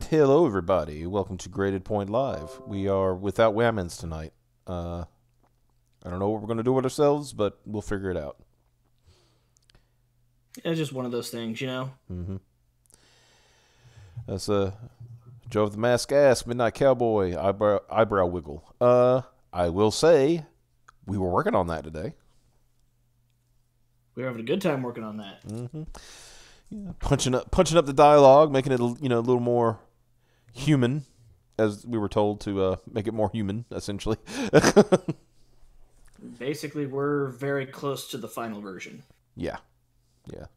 Hello, everybody. Welcome to Graded Point Live. We are without Whammons tonight. I don't know what we're going to do with ourselves, but we'll figure it out. It's just one of those things, you know? Mm-hmm. That's Joe of the Mask Ass, Midnight Cowboy, eyebrow Wiggle. I will say, we were working on that today. We were having a good time working on that. Mm-hmm. Yeah, punching up the dialogue, making it a little more human, as we were told to make it more human, essentially. Basically, we're very close to the final version. Yeah,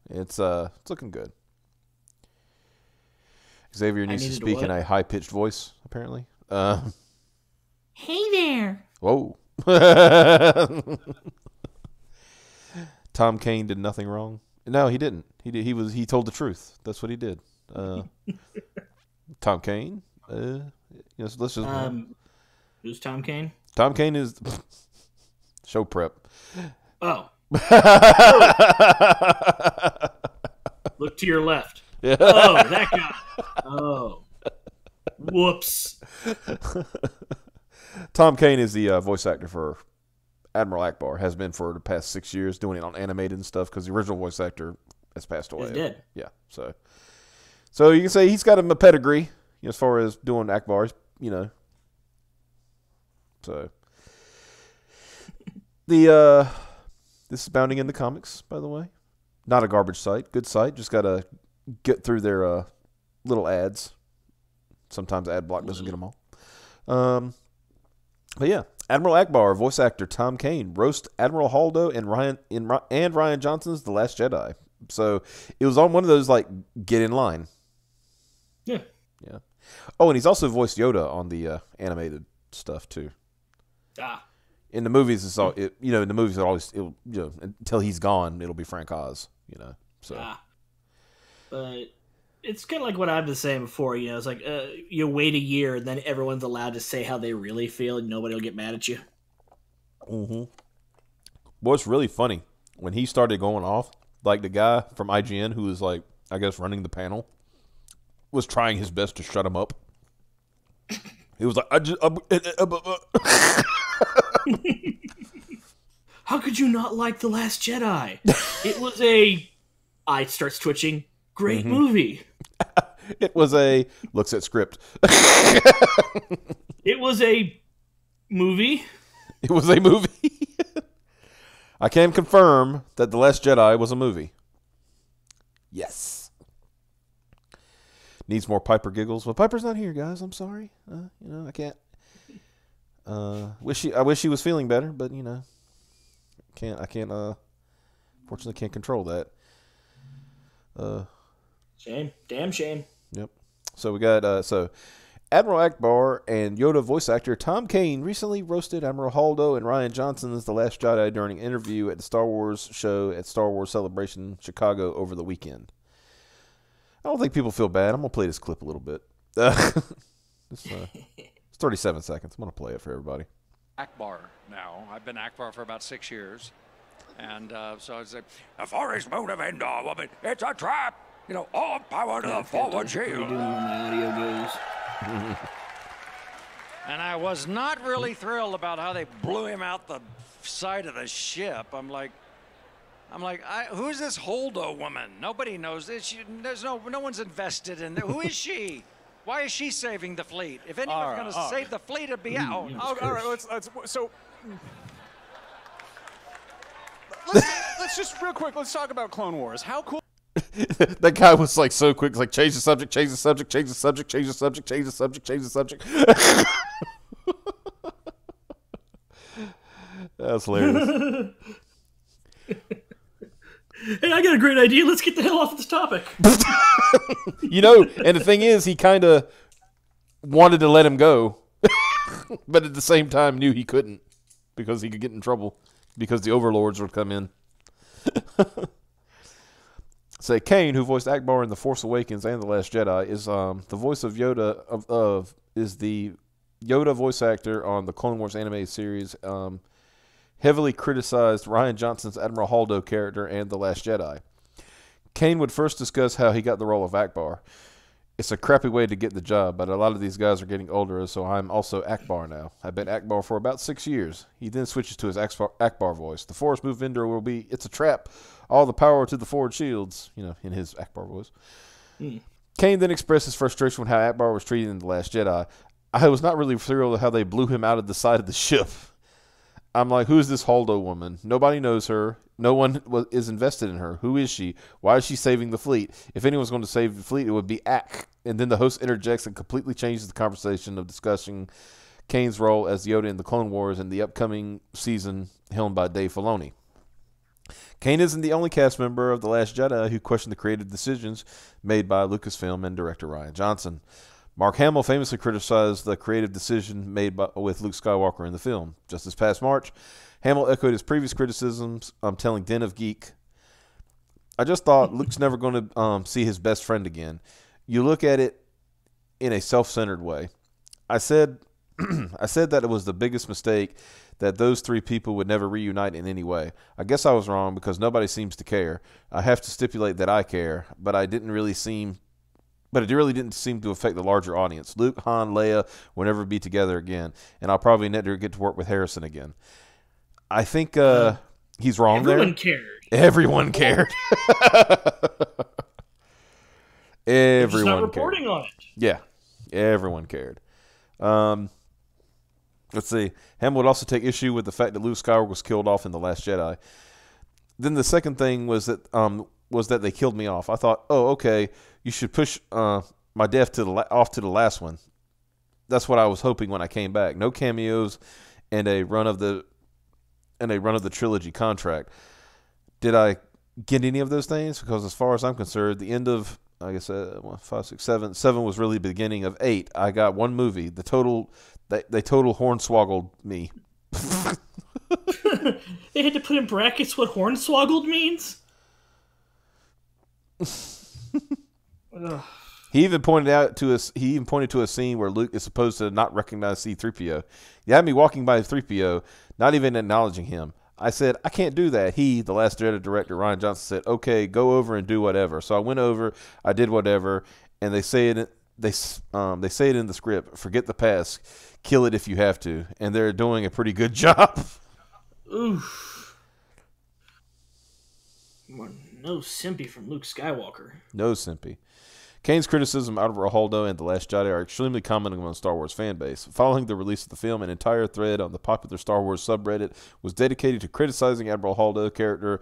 it's looking good. Xavier needs to speak in a high-pitched voice, apparently. Hey there! Whoa. Tom Kane did nothing wrong. No, he didn't. He told the truth. That's what he did. Tom Kane. Let's just. Who's Tom Kane? Tom Kane is show prep. Oh. Look to your left. Yeah. Oh, that guy. Oh. Whoops. Tom Kane is the voice actor for Admiral Ackbar. Has been for the past 6 years, doing it on animated and stuff because the original voice actor has passed away. He's dead. Yeah, so you can say he's got a pedigree as far as doing Ackbars, So this is Bounding in the Comics, by the way. Not a garbage site, good site. Just gotta get through their little ads. Sometimes ad block doesn't get them all. But yeah, Admiral Ackbar, voice actor Tom Kane, roast Admiral Holdo and Ryan Johnson's The Last Jedi. So it was on one of those get in line. Yeah. Oh, and he's also voiced Yoda on the animated stuff too. Ah. In the movies, it's all in the movies until he's gone, it'll be Frank Oz. So. Ah. But it's kind of like what I've been saying before. It's like you wait a year, and then everyone's allowed to say how they really feel, and nobody will get mad at you. Mm-hmm. Well, it's really funny when he started going off. The guy from IGN who was I guess running the panel was trying his best to shut him up. He was like, How could you not like The Last Jedi? It was a... Eye starts twitching. Great movie. It was looks at script. It was a movie. It was a movie. I can confirm that The Last Jedi was a movie. Yes. Needs more Piper giggles. Well, Piper's not here, guys. I'm sorry. I can't. I wish she was feeling better, but can't. Fortunately, can't control that. Shame. Damn shame. Yep. So we got Admiral Ackbar and Yoda voice actor Tom Kane recently roasted Admiral Holdo and Ryan Johnson's The Last Jedi during an interview at the Star Wars show at Star Wars Celebration Chicago over the weekend. I don't think people feel bad. I'm going to play this clip a little bit. It's 37 seconds. I'm going to play it for everybody. Ackbar now. I've been Ackbar for about 6 years. And so I said, the forest moon of Endor, woman, it's a trap. All power to the forward shield. Doing when my audio goes. And I was not really thrilled about how they blew him out the side of the ship. I'm like, who's this Holdo woman? Nobody knows this. No one's invested in it. Who is she? Why is she saving the fleet? If anyone's going to save the fleet, it'd be out. All right, let's just real quick. Let's talk about Clone Wars. How cool. That guy was so quick, change the subject, change the subject, change the subject, change the subject, change the subject, change the subject. That's hilarious. Hey, I got a great idea. Let's get the hell off this topic. And the thing is, he kind of wanted to let him go, but at the same time knew he couldn't because he could get in trouble because the overlords would come in. Say Kane, who voiced Ackbar in The Force Awakens and The Last Jedi, is the voice of Yoda is the Yoda voice actor on the Clone Wars animated series. Heavily criticized Ryan Johnson's Admiral Holdo character and The Last Jedi. Kane would first discuss how he got the role of Ackbar. It's a crappy way to get the job, but a lot of these guys are getting older, so I'm also Ackbar now. I've been Ackbar for about 6 years. He then switches to his Ackbar voice. The Force move vendor will be, it's a trap. All the power to the forward shields, in his Ackbar voice. Kane then expresses frustration with how Ackbar was treated in The Last Jedi. I was not really thrilled with how they blew him out of the side of the ship. I'm like, who is this Holdo woman? Nobody knows her. No one is invested in her. Who is she? Why is she saving the fleet? If anyone's going to save the fleet, it would be Ack. And then the host interjects and completely changes the conversation of discussing Kane's role as Yoda in the Clone Wars and the upcoming season helmed by Dave Filoni. Kane isn't the only cast member of The Last Jedi who questioned the creative decisions made by Lucasfilm and director Rian Johnson. Mark Hamill famously criticized the creative decision made with Luke Skywalker in the film. Just this past March, Hamill echoed his previous criticisms, telling Den of Geek, I just thought Luke's never going to see his best friend again. You look at it in a self-centered way. I said that it was the biggest mistake that those three people would never reunite in any way. I guess I was wrong because nobody seems to care. I have to stipulate that I care, but it really didn't seem to affect the larger audience. Luke, Han, Leia will never be together again, and I'll probably never get to work with Harrison again. I think he's wrong there. Everyone cared. Everyone just not reporting on it. Yeah, everyone cared. Let's see. Hamill would also take issue with the fact that Luke Skywalker was killed off in The Last Jedi. Then the second thing was that they killed me off. I thought, oh, okay, you should push my death off to the last one. That's what I was hoping when I came back. No cameos and a run of the trilogy contract. Did I get any of those things? Because as far as I'm concerned, the end of 5, 6, 7. 7 was really the beginning of 8. I got one movie. They total hornswoggled me. They had to put in brackets what hornswoggled means? He even pointed to a scene where Luke is supposed to not recognize C-3PO. You had me walking by 3PO, not even acknowledging him. I said, I can't do that. The Last Jedi director, Rian Johnson, said, okay, go over and do whatever. So I went over, I did whatever, and they say it in the script, forget the past, kill it if you have to. And they're doing a pretty good job. Oof. No simpy from Luke Skywalker. No simpy. Kane's criticism of Admiral Holdo and The Last Jedi are extremely common among the Star Wars fan base. Following the release of the film, an entire thread on the popular Star Wars subreddit was dedicated to criticizing Admiral Holdo's character,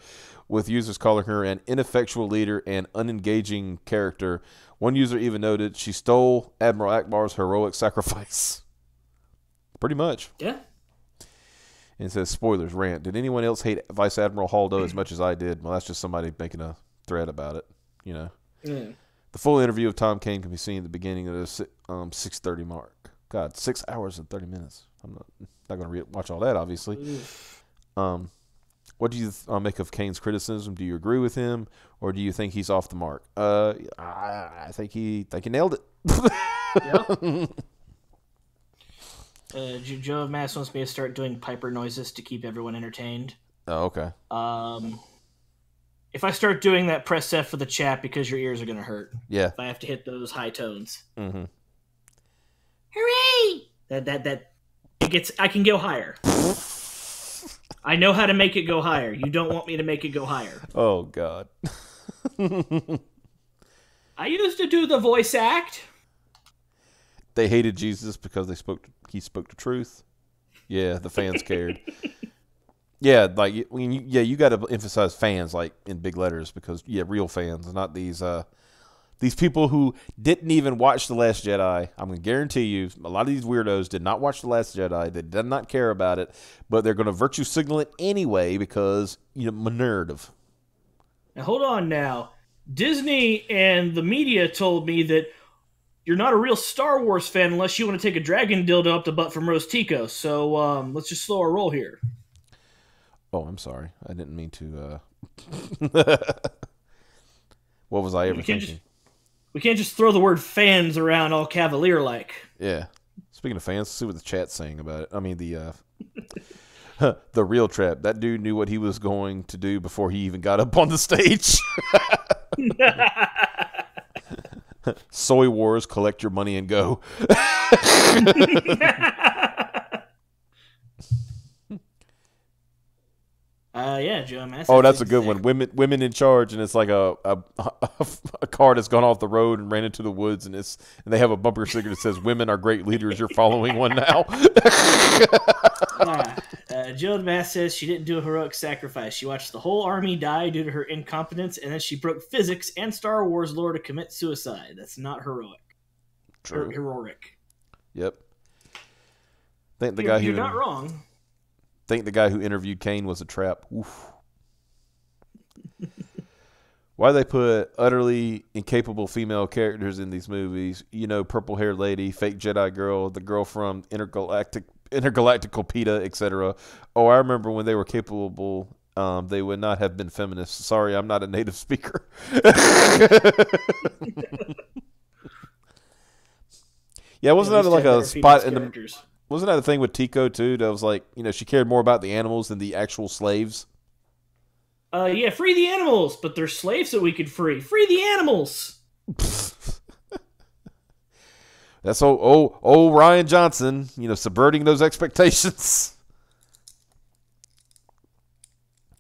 with users calling her an ineffectual leader and unengaging character. One user even noted she stole Admiral Ackbar's heroic sacrifice. Pretty much. Yeah. And it says, spoilers, rant. Did anyone else hate Vice Admiral Holdo as much as I did? Well, that's just somebody making a thread about it, Yeah. The full interview of Tom Kane can be seen at the beginning of the 6:30 mark. God, 6 hours and 30 minutes. I'm not going to watch all that, obviously. What do you make of Kane's criticism? Do you agree with him, or do you think he's off the mark? I think he nailed it. Joe of Mass wants me to start doing Piper noises to keep everyone entertained. Oh, okay. If I start doing that, press F for the chat because your ears are going to hurt. Yeah. If I have to hit those high tones. Mm-hmm. Hooray! I can go higher. I know how to make it go higher. You don't want me to make it go higher. Oh, God. I used to do the voice act. They hated Jesus because he spoke the truth. Yeah, the fans cared. Yeah, you got to emphasize fans like in big letters because real fans, not these people who didn't even watch The Last Jedi. I'm going to guarantee you, a lot of these weirdos did not watch The Last Jedi. They did not care about it, but they're going to virtue signal it anyway because narrative. Now hold on now. Disney and the media told me that you're not a real Star Wars fan unless you want to take a dragon dildo up the butt from Rose Tico. So let's just slow our roll here. Oh, I'm sorry. I didn't mean to. What was I ever thinking? We can't just throw the word fans around all cavalier-like. Yeah. Speaking of fans, let's see what the chat's saying about it. I mean, the real trap. That dude knew what he was going to do before he even got up on the stage. Soy Wars, collect your money and go. Yeah, Joe Massey. Oh, that's a good one. Women in charge, and it's like a car that's gone off the road and ran into the woods, and they have a bumper sticker that says "Women are great leaders. You're following one now." Jill Mass says she didn't do a heroic sacrifice. She watched the whole army die due to her incompetence, and then she broke physics and Star Wars lore to commit suicide. That's not heroic. True. Heroic. Yep. You're not wrong. Think the guy who interviewed Kane was a trap. Oof. Why they put utterly incapable female characters in these movies? You know, purple-haired lady, fake Jedi girl, the girl from Intergalactical PETA, etc. Oh, I remember when they were capable. They would not have been feminists. Sorry, I'm not a native speaker. Yeah, wasn't that like a spot in the? Wasn't that the thing with Tico too? That was like, she cared more about the animals than the actual slaves. Yeah, free the animals, but they're slaves that we could free. Free the animals. That's old Ryan Johnson, subverting those expectations.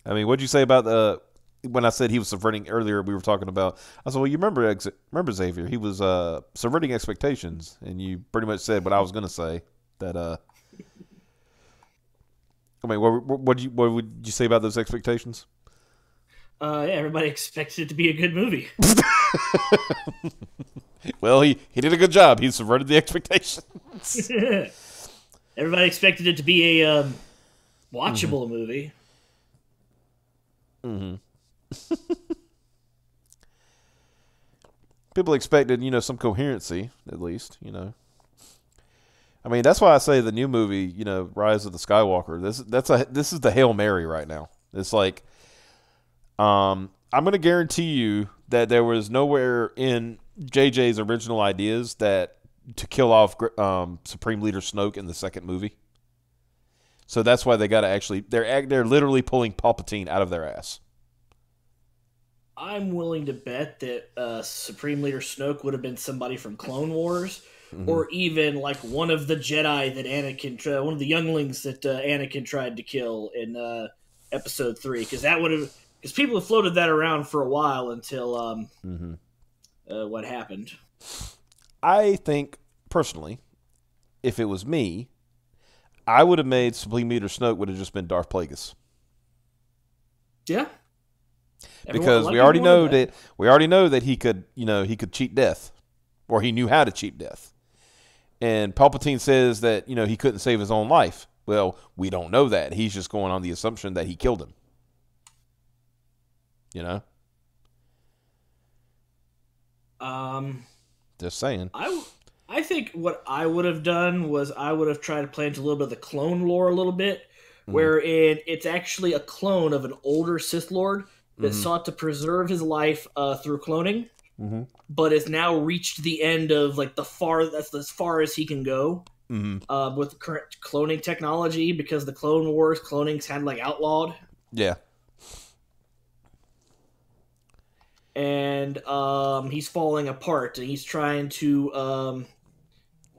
I mean, what'd you say about when I said he was subverting earlier? We were talking about. I said, well, you remember Xavier? He was subverting expectations, and you pretty much said what I was going to say. That I mean, what would you say about those expectations? Yeah, everybody expected it to be a good movie. Well, he did a good job. He subverted the expectations. Everybody expected it to be a watchable movie. Mm-hmm. People expected, some coherency, at least, I mean, that's why I say the new movie, Rise of the Skywalker. This is the Hail Mary right now. It's like, I'm going to guarantee you that there was nowhere in JJ's original ideas to kill off Supreme Leader Snoke in the second movie. So that's why they got to they're literally pulling Palpatine out of their ass. I'm willing to bet that Supreme Leader Snoke would have been somebody from Clone Wars. Mm-hmm. Or even like one of the Jedi that one of the younglings that Anakin tried to kill in Episode 3, because people have floated that around for a while until what happened. I think personally, if it was me, I would have made Supreme Leader Snoke would have just been Darth Plagueis. Yeah, because we already know that he could cheat death, or he knew how to cheat death. And Palpatine says that, he couldn't save his own life. Well, we don't know that. He's just going on the assumption that he killed him. Just saying. I think what I would have done was I would have tried to play into a little bit of the clone lore a little bit, wherein it's actually a clone of an older Sith Lord that sought to preserve his life through cloning. Mm-hmm. But has now reached the end of that's as far as he can go with the current cloning technology, because the Clone Wars cloning's kind of outlawed. Yeah. And he's falling apart, and he's trying to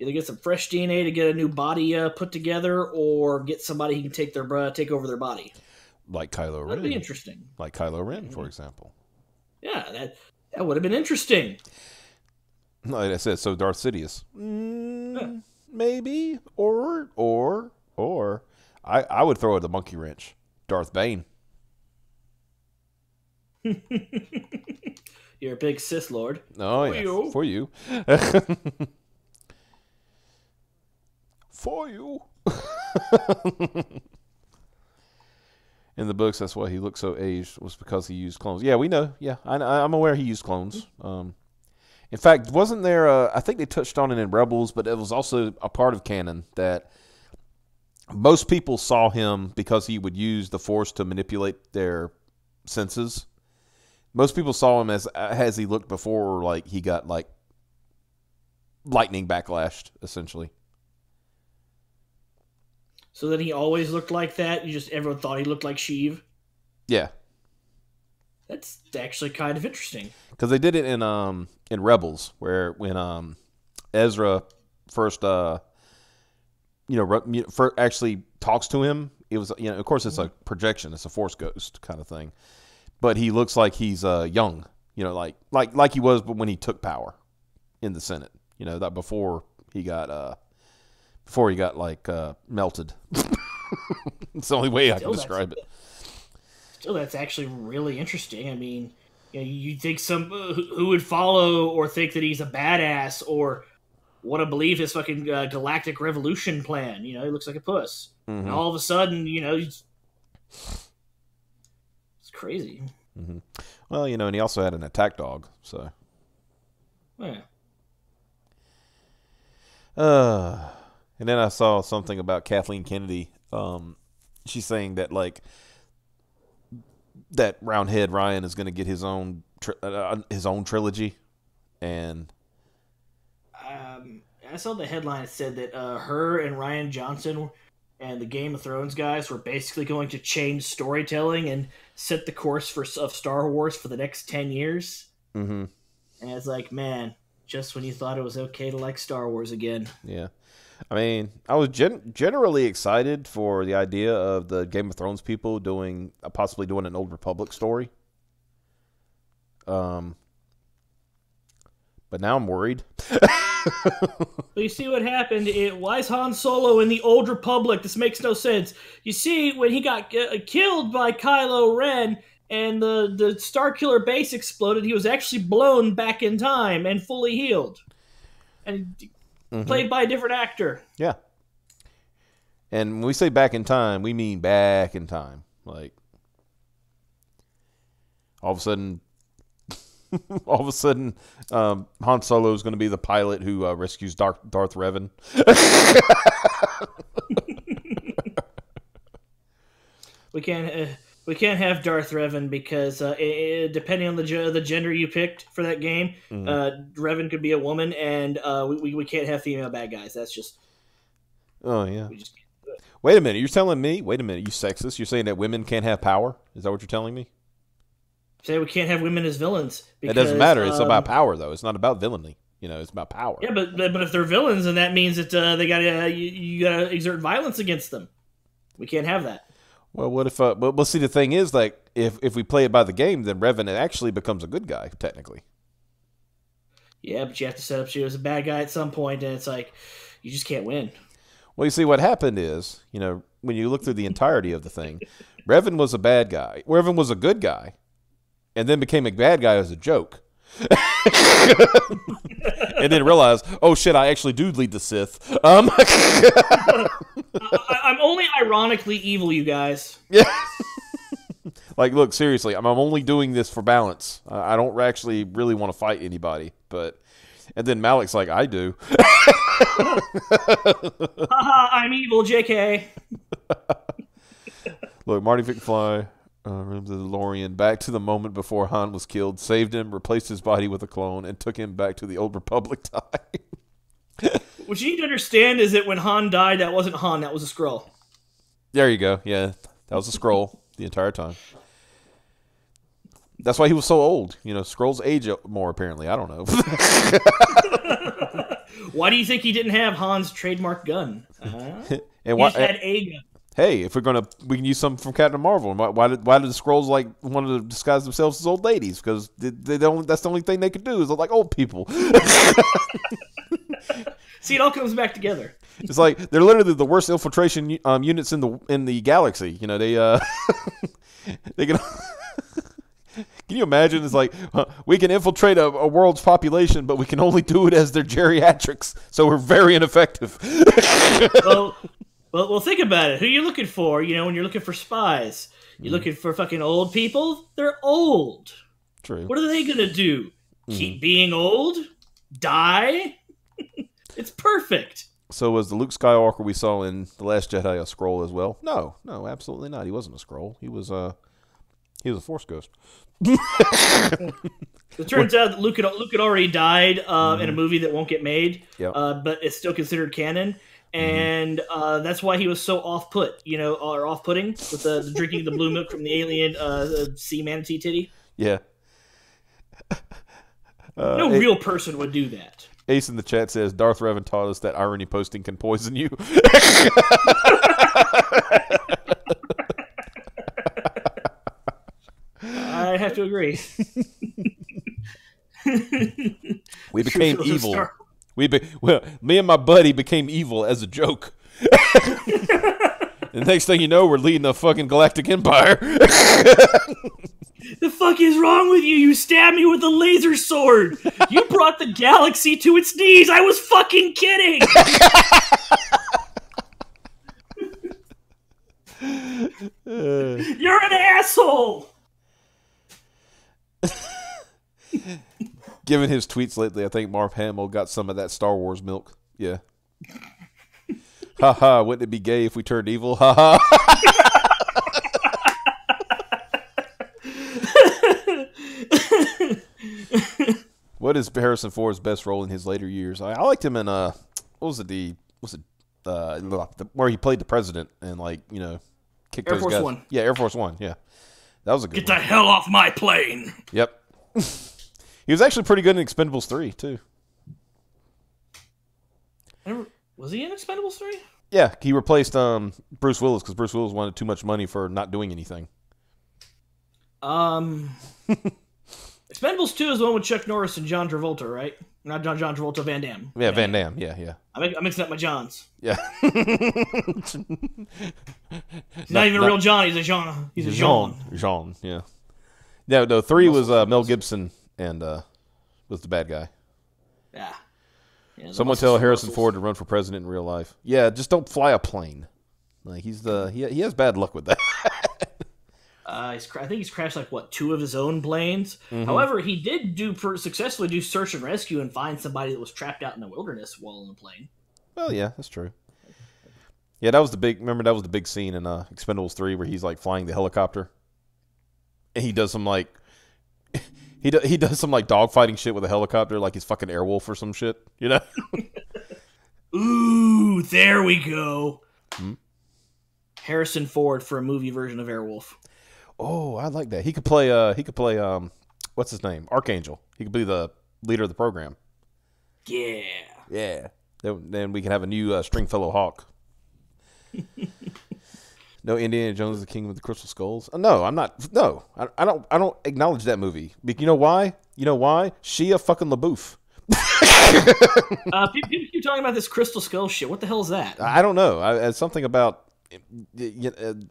either get some fresh DNA to get a new body put together, or get somebody who can take over their body. Like Kylo Ren. That'd be interesting. Like Kylo Ren, for example. Yeah, that would have been interesting. Like I said, so Darth Sidious. Maybe. Or I would throw it the monkey wrench. Darth Bane. You're a big Sith Lord. Oh, yeah. For you. For you. In the books, that's why he looked so aged, was because he used clones. Yeah, we know. Yeah, I'm aware he used clones. In fact, wasn't there I think they touched on it in Rebels, but it was also a part of canon that most people saw him because he would use the Force to manipulate their senses. Most people saw him as he looked before, like he got lightning backlashed, essentially. So that he always looked like that? Everyone thought he looked like Sheev? Yeah. That's actually kind of interesting. Because they did it in Rebels, where when Ezra first actually talks to him, it was of course it's a projection, it's a Force ghost kind of thing, but he looks like he's young, like he was, but when he took power in the Senate, that before he got like melted. It's the only way I can describe it. Still, that's actually really interesting. I mean, you think some who would follow or think that he's a badass or want to believe his fucking galactic revolution plan. He looks like a puss. Mm-hmm. And all of a sudden, it's crazy. Mm-hmm. Well, and he also had an attack dog, so. Yeah. And then I saw something about Kathleen Kennedy. She's saying that that Roundhead Ryan is going to get his own trilogy, and I saw the headline that said that her and Rian Johnson and the Game of Thrones guys were basically going to change storytelling and set the course of Star Wars for the next 10 years. Mm-hmm. And it's like, man, just when you thought it was okay to like Star Wars again. Yeah. I mean, I was generally excited for the idea of the Game of Thrones people possibly doing an Old Republic story. But now I'm worried. But you see what happened? Why is Han Solo in the Old Republic? This makes no sense. You see, when he got killed by Kylo Ren and the Starkiller base exploded, he was actually blown back in time and fully healed. And played by a different actor. Yeah. And when we say back in time, we mean back in time. Like, all of a sudden, Han Solo is going to be the pilot who rescues Darth Revan. We can't have Darth Revan because depending on the gender you picked for that game, Revan could be a woman, and we can't have female bad guys. That's just. Oh yeah. We just can't do it. Wait a minute. You're telling me? Wait a minute. You sexist? You're saying that women can't have power? Is that what you're telling me? Say we can't have women as villains. Because, it doesn't matter. It's about power, though. It's not about villainy. It's about power. Yeah, but if they're villains, then that means that they gotta you gotta exert violence against them. We can't have that. Well, what if? But see, the thing is, like, if we play it by the game, then Revan actually becomes a good guy, technically. Yeah, but you have to set up she was a bad guy at some point, and it's like you just can't win. Well, you see, what happened is, when you look through the entirety of the thing, Revan was a bad guy. Revan was a good guy, and then became a bad guy as a joke. And then realized, oh shit, I actually do lead the Sith. I'm only ironically evil, you guys. Yeah. Like, look, seriously, I'm only doing this for balance. I don't actually really want to fight anybody. And then Malik's like, I do. Haha, I'm evil, JK. Look, Marty McFly, the DeLorean, back to the moment before Han was killed, saved him, replaced his body with a clone, and took him back to the Old Republic time. What you need to understand is that when Han died, that wasn't Han, that was a Skrull. There you go. Yeah, that was a Skrull the entire time. That's why he was so old. Skrulls age more, apparently. I don't know. Why do you think he didn't have Han's trademark gun? And he just had a gun. Hey, if we can use something from Captain Marvel. Why did the Skrulls want to disguise themselves as old ladies? Because that's the only thing they could do is look like old people. See, it all comes back together. It's like they're literally the worst infiltration units in the galaxy. They can. Can you imagine? It's like we can infiltrate a world's population, but we can only do it as their geriatrics, so we're very ineffective. Well, think about it. Who are you looking for? When you're looking for spies, you're looking for fucking old people. They're old. True. What are they gonna do? Keep being old? Die? It's perfect. So was the Luke Skywalker we saw in The Last Jedi a Skrull as well? No, absolutely not. He wasn't a Skrull. He was a Force ghost. It turns out that Luke had already died in a movie that won't get made, but it's still considered canon. And that's why he was so off-putting with the drinking the blue milk from the alien sea manatee titty. Yeah. No real person would do that. Ace in the chat says Darth Revan taught us that irony posting can poison you. I have to agree. We became evil. Me and my buddy became evil as a joke. The next thing you know, we're leading a fucking galactic empire. The fuck is wrong with you? You stabbed me with a laser sword. You brought the galaxy to its knees. I was fucking kidding. You're an asshole. Given his tweets lately, I think Mark Hamill got some of that Star Wars milk. Yeah. Haha, wouldn't it be gay if we turned evil? Haha. What is Harrison Ford's best role in his later years? I liked him in where he played the president and kicked Air those Force guys. One. Yeah, Air Force One. Yeah, that was a good. Get one. the hell off my plane. Yep. He was actually pretty good in Expendables 3 too. Was he in Expendables 3? Yeah, he replaced Bruce Willis because Bruce Willis wanted too much money for not doing anything. Expendables 2 is the one with Chuck Norris and John Travolta, right? Not John Travolta, Van Damme. Yeah, Van Damme. Yeah. I'm mixing up my Johns. Yeah. He's not even a real John. He's a Jean. He's a Jean. Jean. Yeah. No. 3 was Mel Gibson and was the bad guy. Yeah. Someone tell Harrison Ford to run for president in real life. Yeah, just don't fly a plane. Like he has bad luck with that. I think he's crashed 2 of his own planes. Mm-hmm. However, he did successfully do search and rescue and find somebody that was trapped out in the wilderness while in a plane. Well, yeah, that's true. Yeah, that was the big scene in Expendables 3 where he's flying the helicopter, and he does some he does some dogfighting shit with a helicopter, like he's fucking Airwolf or some shit, you know? Ooh, there we go. Hmm? Harrison Ford for a movie version of Airwolf. Oh, I like that. He could play what's his name? Archangel. He could be the leader of the program. Yeah. Yeah. Then we can have a new Stringfellow Hawk. No, Indiana Jones is the King of the Crystal Skulls. No, I'm not. No, I don't acknowledge that movie. You know why? Shia fucking LaBeouf. People keep talking about this Crystal Skull shit. What the hell is that? I don't know. It's something about. It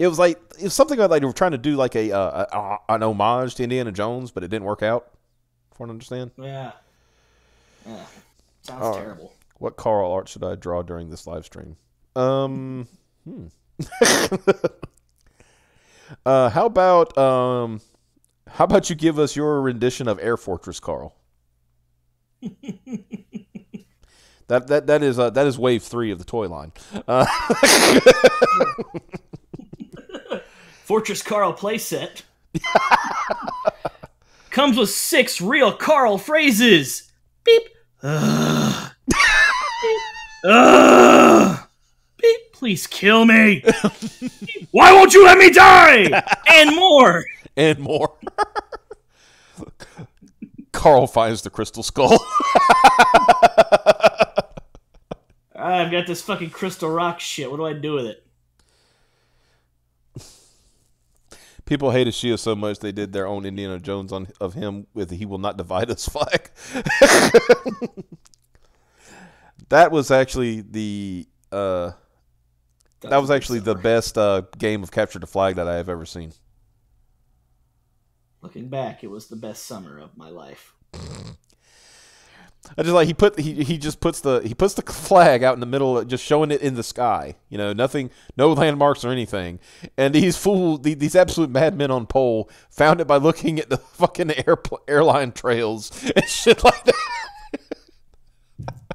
was something about they were trying to do an homage to Indiana Jones, but it didn't work out. From what I understand. Yeah. Sounds terrible. What Carl art should I draw during this live stream? How about you give us your rendition of Air Fortress, Carl? That is wave 3 of the toy line. Fortress Carl playset comes with 6 real Carl phrases. Beep. Beep. Please kill me. Why won't you let me die? And more. And more. Carl finds the crystal skull. I've got this fucking crystal rock shit. What do I do with it? People hated Shia so much they did their own Indiana Jones of him with the "He Will Not Divide Us" flag. That was actually the best game of Capture the Flag that I have ever seen. Looking back, it was the best summer of my life. I just he just puts the flag out in the middle, just showing it in the sky. Nothing, no landmarks or anything. And these absolute madmen on pole found it by looking at the fucking airline trails and shit like that.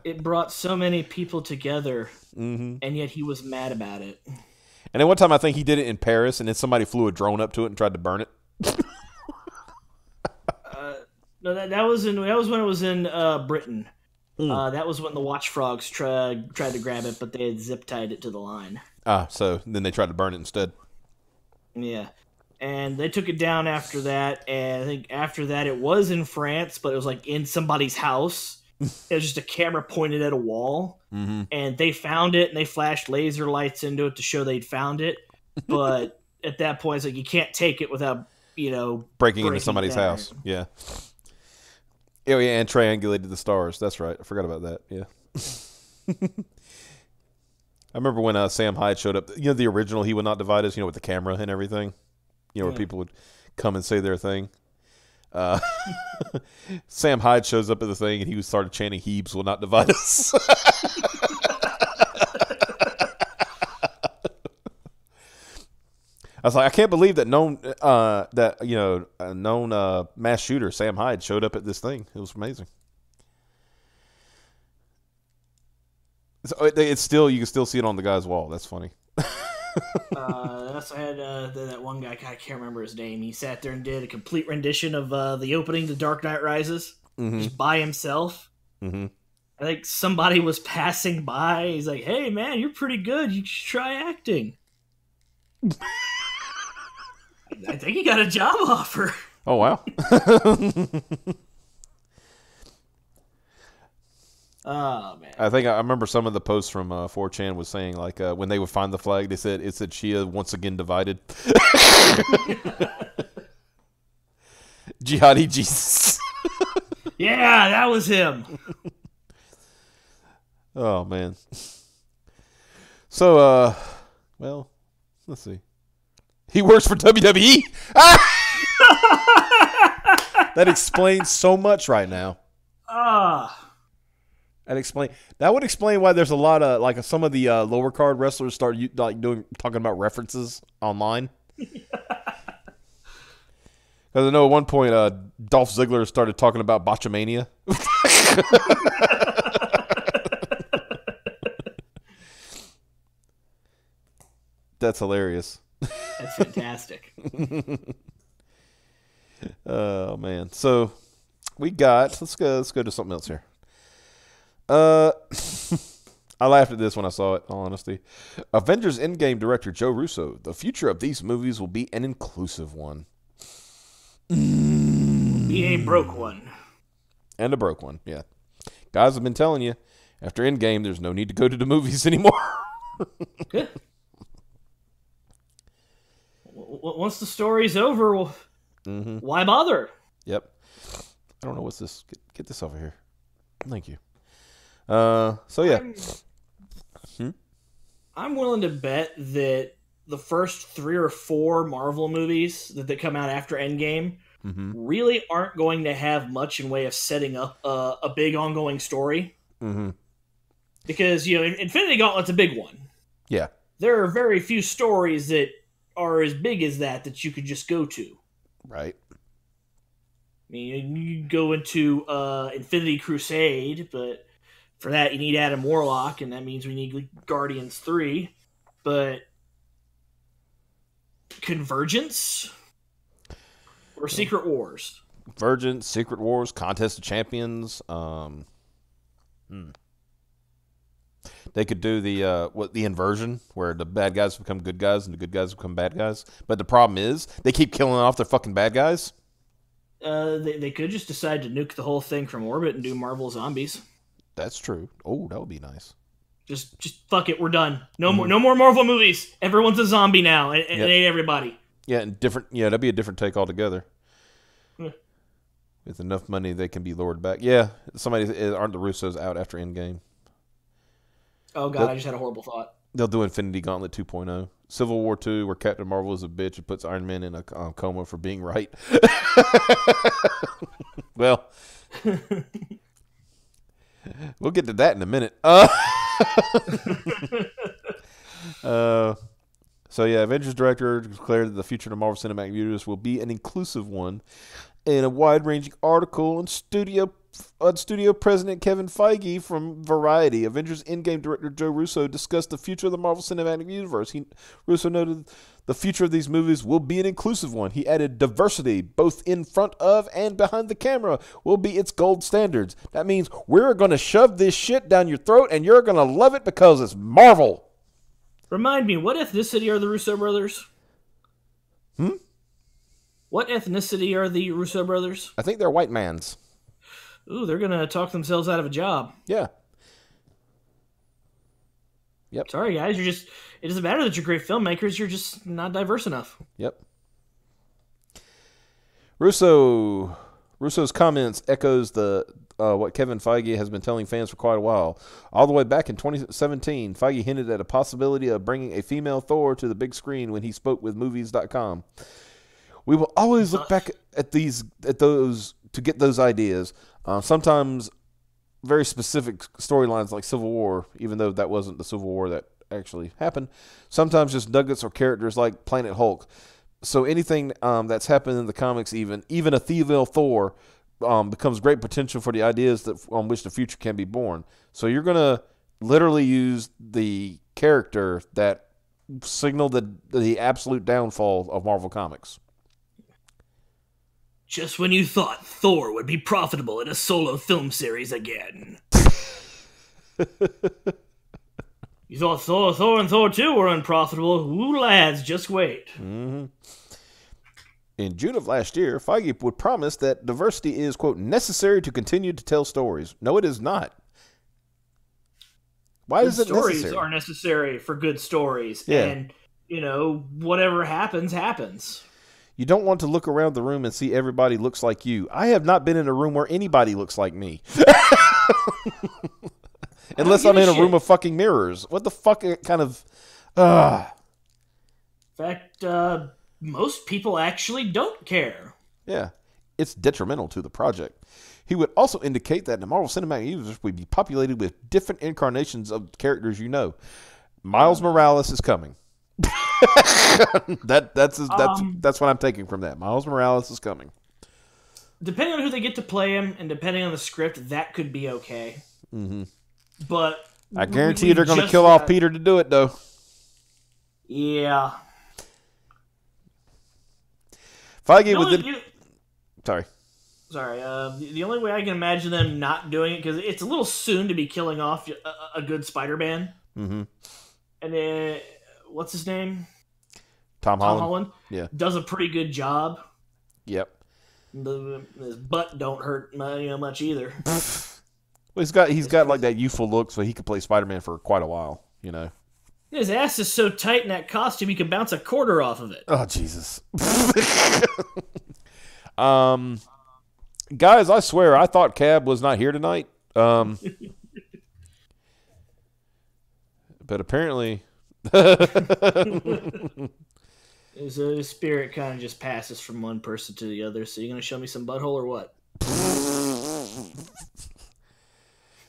It brought so many people together, mm-hmm. And yet he was mad about it. And then one time I think he did it in Paris, and then somebody flew a drone up to it and tried to burn it. No, that was when it was in Britain. That was when the Watch Frogs tried to grab it, but they had zip tied it to the line. So then they tried to burn it instead. Yeah. And they took it down after that, and I think after that it was in France, but it was like in somebody's house. It was just a camera pointed at a wall, and they found it, and they flashed laser lights into it to show they'd found it. But at that point, it's like you can't take it without, breaking into somebody's house. Yeah. Oh, yeah, and triangulated the stars. That's right. I forgot about that. Yeah. I remember when Sam Hyde showed up. The original He Will Not Divide Us, with the camera and everything. Where people would come and say their thing. Sam Hyde shows up at the thing, and he started chanting, "Hebes will not divide us." I was like, I can't believe that a known mass shooter, Sam Hyde, showed up at this thing. It was amazing. It's still, you can still see it on the guy's wall. That's funny. I had that one guy, I can't remember his name. He sat there and did a complete rendition of the opening to Dark Knight Rises, just by himself. I think somebody was passing by. He's like, "Hey, man, you're pretty good. You should try acting." I think he got a job offer. Oh, wow. Oh, man. I think I remember some of the posts from 4chan was saying, like, when they would find the flag, it said Shia once again divided. Jihadi Jesus. Yeah, that was him. Oh, man. So, well, let's see. He works for WWE. That explains so much right now. That would explain why there's a lot of, like, some of the lower card wrestlers start talking about references online. Because I know at one point Dolph Ziggler started talking about Botchamania. That's hilarious. That's fantastic. Oh, man. So we got, let's go to something else here. I laughed at this when I saw it, in all honesty. Avengers Endgame director Joe Russo: the future of these movies will be an inclusive one. He ain't broke one. And a broke one, yeah. Guys have been telling you, after Endgame, there's no need to go to the movies anymore. Good. Once the story's over, why bother? Yep. I don't know what's this. Get this over here. Thank you. So yeah. I'm willing to bet that the first 3 or 4 Marvel movies that come out after Endgame really aren't going to have much in way of setting up a big ongoing story. Because, Infinity Gauntlet's a big one. Yeah. There are very few stories that are as big as that you could just go to. Right. I mean, you go into Infinity Crusade, but for that you need Adam Warlock, and that means we need Guardians 3. But Convergence or Secret Wars? Convergence, Secret Wars, Contest of Champions. They could do the inversion, where the bad guys become good guys and the good guys become bad guys. But the problem is, they keep killing off their fucking bad guys. They could just decide to nuke the whole thing from orbit and do Marvel Zombies. That's true. Oh, that would be nice. Just fuck it, we're done. No more Marvel movies. Everyone's a zombie now, and it ain't everybody. Yeah, and different. Yeah, that'd be a different take altogether. With enough money, they can be lured back. Yeah, aren't the Russos out after Endgame? Oh, God, I just had a horrible thought. They'll do Infinity Gauntlet 2.0. Civil War 2, where Captain Marvel is a bitch and puts Iron Man in a coma for being right. Well, we'll get to that in a minute. So, yeah, Avengers director declared that the future of the Marvel Cinematic Universe will be an inclusive one. In a wide-ranging article on studio president Kevin Feige from Variety, Avengers Endgame director Joe Russo discussed the future of the Marvel Cinematic Universe. Russo noted the future of these movies will be an inclusive one. He added diversity, both in front of and behind the camera, will be its gold standards. That means we're going to shove this shit down your throat, and you're going to love it because it's Marvel. Remind me, what ethnicity are the Russo brothers? What ethnicity are the Russo brothers? I think they're white mans. Ooh, they're gonna talk themselves out of a job. Yeah. Yep. Sorry, guys. It doesn't matter that you're great filmmakers. You're just not diverse enough. Yep. Russo's comments echoes the what Kevin Feige has been telling fans for quite a while. All the way back in 2017, Feige hinted at a possibility of bringing a female Thor to the big screen when he spoke with Movies.com. We will always look back at those to get those ideas. Sometimes very specific storylines like Civil War, even though that wasn't the Civil War that actually happened. Sometimes just nuggets or characters like Planet Hulk. So anything that's happened in the comics, even a female Thor, becomes great potential for the ideas on which the future can be born. So you're going to literally use the character that signaled the absolute downfall of Marvel Comics. Just when you thought Thor would be profitable in a solo film series again. You thought Thor and Thor 2 were unprofitable. Ooh, lads, just wait. Mm-hmm. In June of last year, Feige would promise that diversity is, quote, necessary to continue to tell stories. No, it is not. Why is it necessary? Stories are necessary for good stories. Yeah. And, whatever happens, happens. You don't want to look around the room and see everybody looks like you. I have not been in a room where anybody looks like me. Unless I'm in a room of fucking mirrors. What the fuck kind of... In fact, most people actually don't care. Yeah. It's detrimental to the project. He would also indicate that the Marvel Cinematic Universe would be populated with different incarnations of characters you know. Miles Morales is coming. That's what I'm taking from that. Miles Morales is coming. Depending on who they get to play him, and depending on the script, that could be okay. Mm-hmm. But I guarantee you they're going to kill off Peter to do it, though. Yeah. Feige with the... Sorry. The only way I can imagine them not doing it, because it's a little soon to be killing off a good Spider-Man. Mm-hmm. And then, what's his name? Tom Holland. Yeah. Does a pretty good job. Yep. His butt don't hurt much either. Well, he's got like that youthful look, so he could play Spider-Man for quite a while, His ass is so tight in that costume, he could bounce a quarter off of it. Oh, Jesus. Guys, I swear, I thought Cab was not here tonight. But apparently... His spirit kind of just passes from one person to the other, so you going to show me some butthole or what?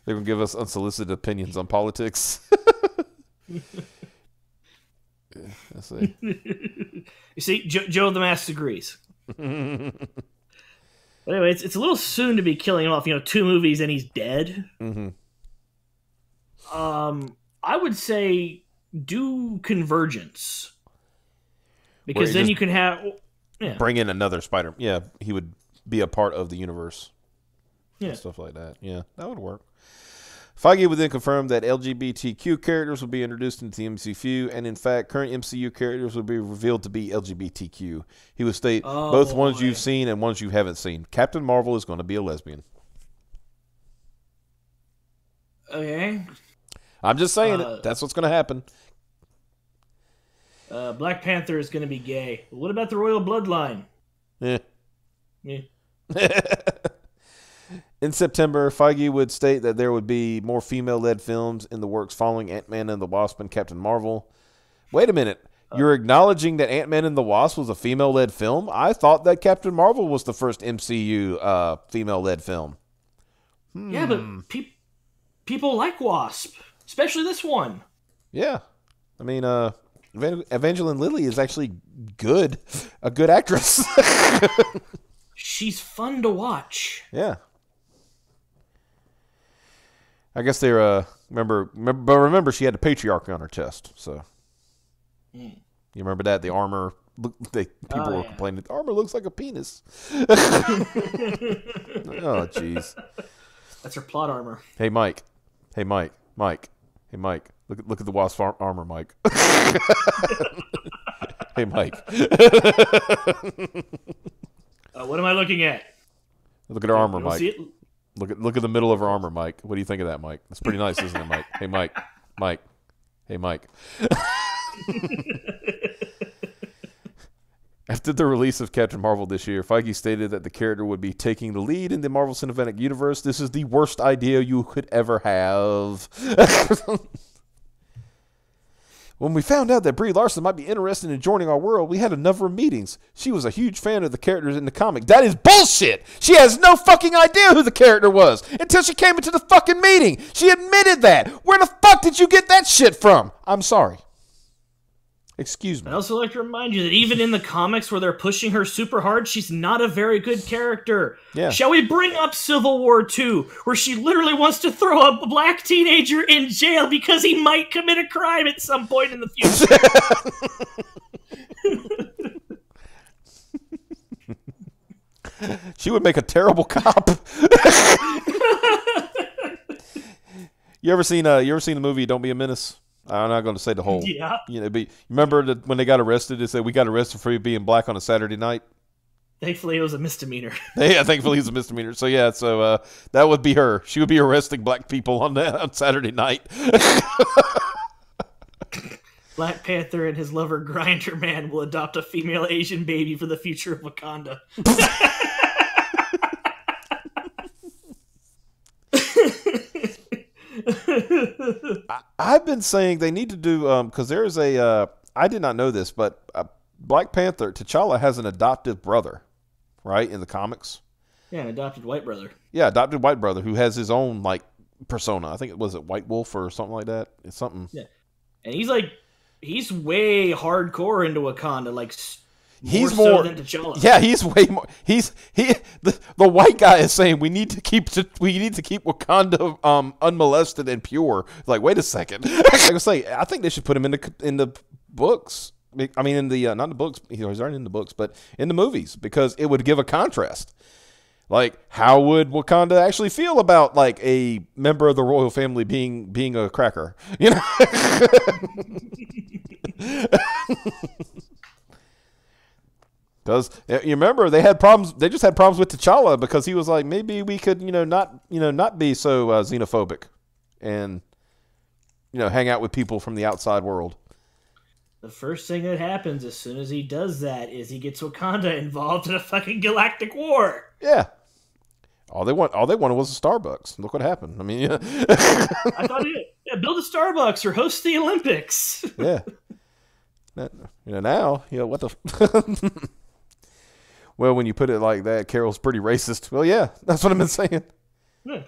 They're going to give us unsolicited opinions on politics. Let's see. You see, Joe the Mask agrees. But anyway, it's a little soon to be killing him off. 2 movies and he's dead. Mm-hmm. I would say do Convergence. Because then you can have... Bring in another Spider. Yeah, he would be a part of the universe. Yeah. And stuff like that. Yeah, that would work. Feige would then confirm that LGBTQ characters will be introduced into the MCU, and in fact, current MCU characters will be revealed to be LGBTQ. He would state both ones you've seen and ones you haven't seen. Captain Marvel is going to be a lesbian. Okay. I'm just saying it. That's what's going to happen. Black Panther is going to be gay. What about the royal bloodline? Yeah. Yeah. In September, Feige would state that there would be more female-led films in the works following Ant-Man and the Wasp and Captain Marvel. Wait a minute. You're acknowledging that Ant-Man and the Wasp was a female-led film? I thought that Captain Marvel was the first MCU female-led film. Yeah, but people like Wasp, especially this one. Yeah. I mean, Evangeline Lilly is actually good. A good actress. She's fun to watch. Yeah. I guess they're remember she had the patriarchy on her chest, so you remember that the armor. People were complaining the armor looks like a penis. Oh, jeez. That's her plot armor. Hey, Mike. Hey, Mike. Look at the Wasp armor, Mike. Hey, Mike. What am I looking at? Look at her armor, You don't Mike. see it? Look at the middle of her armor, Mike. What do you think of that, Mike? That's pretty nice, isn't it, Mike? Hey, Mike. Mike. Hey, Mike. After the release of Captain Marvel this year, Feige stated that the character would be taking the lead in the Marvel Cinematic Universe. This is the worst idea you could ever have. When we found out that Brie Larson might be interested in joining our world, we had a number of meetings. She was a huge fan of the characters in the comic. That is bullshit! She has no fucking idea who the character was until she came into the fucking meeting. She admitted that. Where the fuck did you get that shit from? I'm sorry. Excuse me. I'd also like to remind you that even in the comics where they're pushing her super hard, she's not a very good character. Yeah. Shall we bring up Civil War 2, where she literally wants to throw a black teenager in jail because he might commit a crime at some point in the future? She would make a terrible cop. You ever seen the movie Don't Be a Menace? I'm not going to say the whole. Yeah. Remember that when they got arrested, they said we got arrested for being black on a Saturday night. Thankfully, it was a misdemeanor. Yeah, thankfully it's a misdemeanor. So yeah, that would be her. She would be arresting black people on Saturday night. Black Panther and his lover Grinder Man will adopt a female Asian baby for the future of Wakanda. I've been saying they need to do because there's I did not know this, but Black Panther T'Challa has an adoptive brother, right, in the comics. Yeah, an adopted white brother. Yeah, adopted white brother who has his own persona. I think it was White Wolf or something like that. It's something. Yeah, and he's way hardcore into Wakanda, He's more more so than T'Challa. Yeah, he's way more. The white guy is saying we need to keep Wakanda unmolested and pure. Like, wait a second. Like I say, I think they should put him in the books. I mean, in the not the books. He's already in the books, but in the movies because it would give a contrast. Like, how would Wakanda actually feel about a member of the royal family being a cracker? You know. Because you remember they had problems. They just had problems with T'Challa because he was like, maybe we could, not be so xenophobic, and hang out with people from the outside world. The first thing that happens as soon as he does that is he gets Wakanda involved in a fucking galactic war. Yeah. All they wanted was a Starbucks. Look what happened. I mean, yeah. I thought, build a Starbucks or host the Olympics. Yeah. Now, what the. Well, when you put it like that, Carol's pretty racist. Well, yeah, that's what I've been saying. Yeah.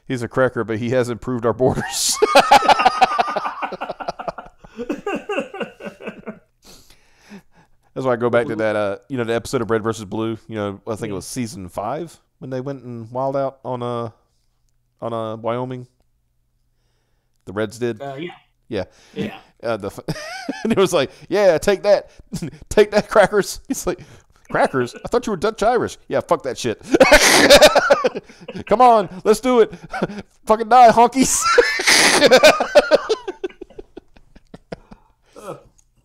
He's a cracker, but he has improved our borders. That's why I go back to that, the episode of Red versus Blue. I think it was season 5 when they went and wild out on Wyoming. The Reds did. Yeah. And it was like, yeah, take that, crackers. He's like, crackers? I thought you were Dutch Irish. Yeah, fuck that shit. Come on, let's do it. Fucking die, honkies.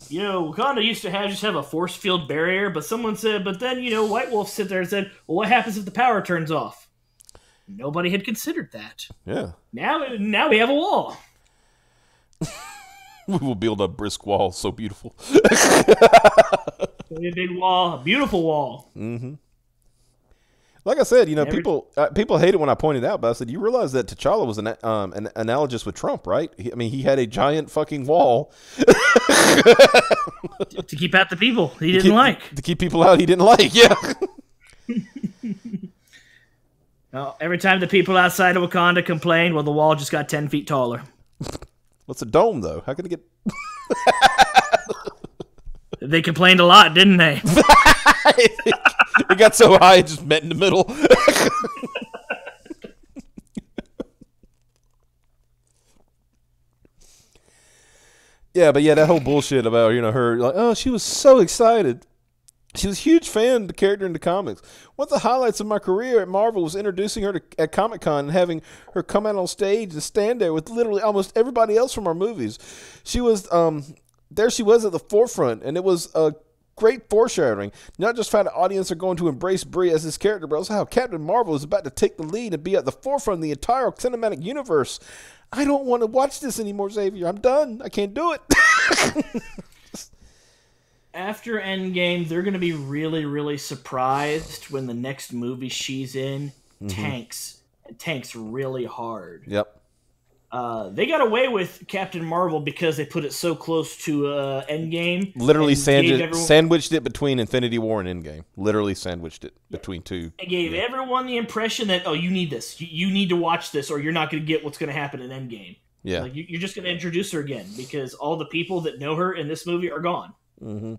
Wakanda used to just have a force field barrier, but someone said, but then, White Wolf sit there and said, well, what happens if the power turns off? Nobody had considered that. Yeah. Now we have a wall. We will build a brisk wall so beautiful. A big wall, a beautiful wall. Mm-hmm. Like I said, people hate it when I point it out, but I said, you realize that T'Challa was an analogous with Trump, right? He had a giant fucking wall. To keep out the people he didn't like. To keep people out he didn't like, yeah. Well, every time the people outside of Wakanda complained, well, the wall just got 10 feet taller. What's a dome, though? How can it get... They complained a lot, didn't they? It got so high it just met in the middle. Yeah, but that whole bullshit about, her, she was so excited. She was a huge fan of the character in the comics. One of the highlights of my career at Marvel was introducing her at Comic-Con and having her come out on stage and stand there with literally almost everybody else from our movies. She was, there she was at the forefront, and it was great foreshadowing. Not just how the audience are going to embrace Brie as his character, but also how Captain Marvel is about to take the lead and be at the forefront of the entire cinematic universe. I don't want to watch this anymore, Xavier. I'm done. I can't do it. After Endgame, they're going to be really, really surprised when the next movie she's in tanks really hard. Yep. They got away with Captain Marvel because they put it so close to Endgame. Literally sandwiched it between Infinity War and Endgame. Literally sandwiched it between two. And gave everyone the impression that, oh, you need this. You need to watch this or you're not going to get what's going to happen in Endgame. Yeah. Like, you're just going to introduce her again because all the people that know her in this movie are gone. Mm-hmm.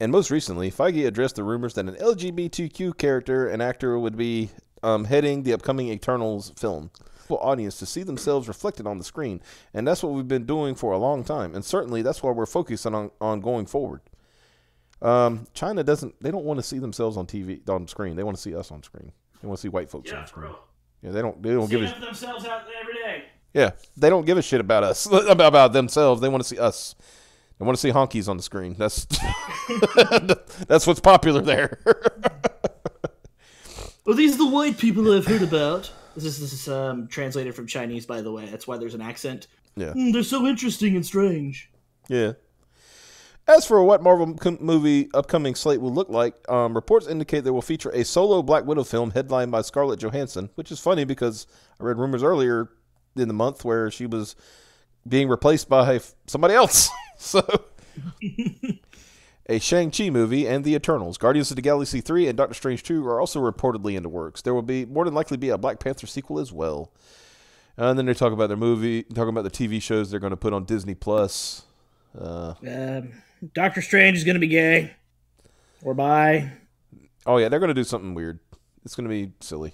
And most recently, Feige addressed the rumors that an LGBTQ character and actor would be heading the upcoming Eternals film for audience to see themselves reflected on the screen, and that's what we've been doing for a long time, and certainly that's why we're focusing on going forward. China they don't want to see themselves on TV on screen. They want to see us on screen. They want to see white folks on screen. Bro. Yeah, they don't give themselves out every day. Yeah, they don't give a shit about us about themselves. They want to see us. They want to see honkies on the screen. That's that's what's popular there. Well, these are the white people I've heard about. This is translated from Chinese, by the way. That's why there's an accent. Yeah, they're so interesting and strange. Yeah. As for what Marvel movie upcoming slate will look like, reports indicate they will feature a solo Black Widow film headlined by Scarlett Johansson, which is funny because I read rumors earlier in the month where she was being replaced by somebody else. So, a Shang-Chi movie and the Eternals, Guardians of the Galaxy 3 and Doctor Strange 2 are also reportedly in the works. There will be more than likely be a Black Panther sequel as well. And then they talk about their movie, talking about the TV shows they're going to put on Disney Plus. Doctor Strange is going to be gay or bi. Oh yeah, they're going to do something weird. It's going to be silly.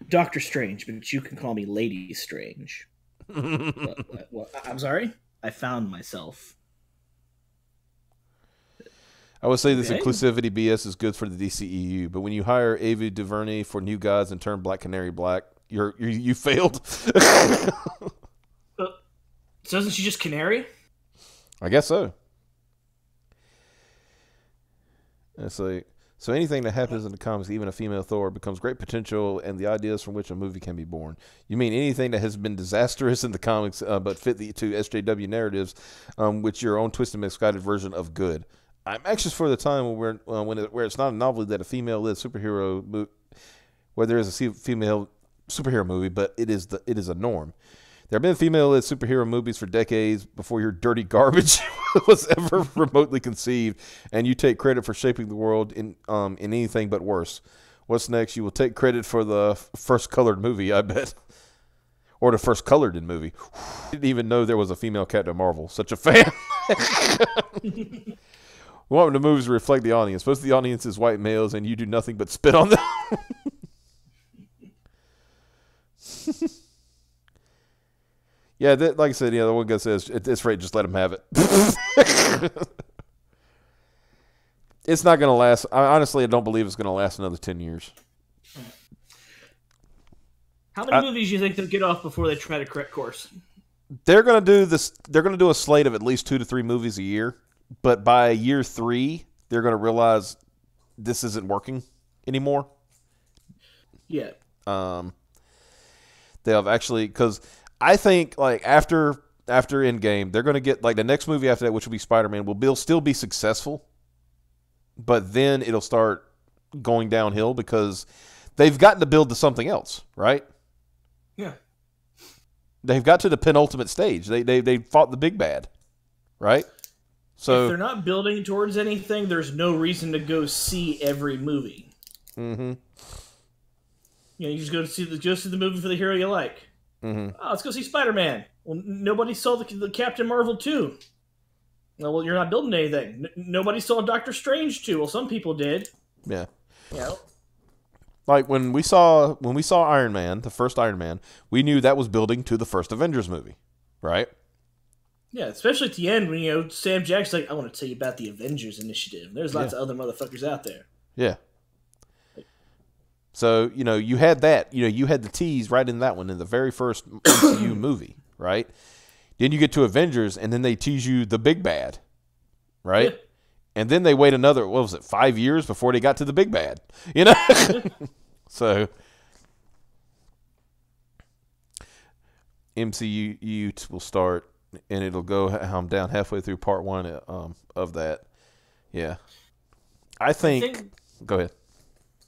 Doctor Strange, but you can call me Lady Strange. Well, I'm sorry? I found myself. I would say this inclusivity BS is good for the DCEU, but when you hire Ava DuVernay for New Gods and turn Black Canary black, you failed. So isn't she just Canary? I guess so. It's like, so anything that happens in the comics, even a female Thor, becomes great potential and the ideas from which a movie can be born. You mean anything that has been disastrous in the comics but fit the two SJW narratives, which your own twisted, misguided version of good. I'm anxious for the time where it's not a novelty that a female-led superhero where there is a female superhero movie, but it is a norm. There have been female-led superhero movies for decades before your dirty garbage was ever remotely conceived, and you take credit for shaping the world in anything but worse. What's next? You will take credit for the first colored movie, I bet. Or the first colored in movie. Didn't even know there was a female Captain Marvel. Such a fan. We want the movies to reflect the audience. Most of the audience is white males, and you do nothing but spit on them. Yeah, like I said, the one guy says, at this rate, just let him have it. It's not going to last. Honestly, I don't believe it's going to last another 10 years. How many movies do you think they'll get off before they try to correct course? They're going to do this. They're going to do a slate of at least 2 to 3 movies a year. But by year 3, they're going to realize this isn't working anymore. Yeah. They'll actually, because I think like after Endgame, they're going to get like the next movie after that, which will be Spider-Man, will still be successful, but then it'll start going downhill because they've gotten to build to something else, right? Yeah. They've got to the penultimate stage. They fought the big bad, right? So if they're not building towards anything, there's no reason to go see every movie. Mm-hmm. You just go see the movie for the hero you like. Mm-hmm. Oh, let's go see Spider-Man. Well, nobody saw the Captain Marvel 2. Well, you're not building anything. Nobody saw Doctor Strange 2. Well, some people did. Yeah. Yeah. Like when we saw Iron Man, the first Iron Man, we knew that was building to the first Avengers movie, right? Yeah, especially at the end when Sam Jackson's like, I want to tell you about the Avengers Initiative. There's lots of other motherfuckers out there. Yeah. So, you had that. You had the tease right in that one in the very first MCU movie, right? Then you get to Avengers, and then they tease you the big bad, right? Yeah. And then they wait another, 5 years before they got to the big bad, you know? So MCU will start, and it'll go. I'm down halfway through part 1 of that. Yeah, I think. Go ahead.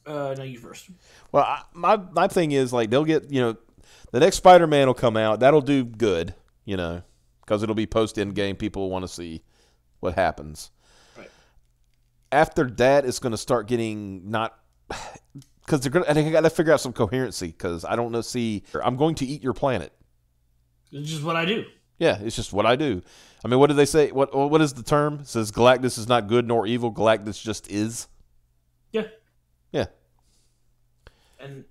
No, you first. Well, my thing is like they'll get the next Spider-Man will come out. That'll do good, because it'll be post-Endgame. People will want to see what happens. Right. After that, it's going to start getting not. Because they got to figure out some coherency. Because I don't know. I'm going to eat your planet. It's just what I do. Yeah, it's just what I do. I mean, what did they say? What is the term? It says Galactus is not good nor evil. Galactus just is. Yeah. Yeah. And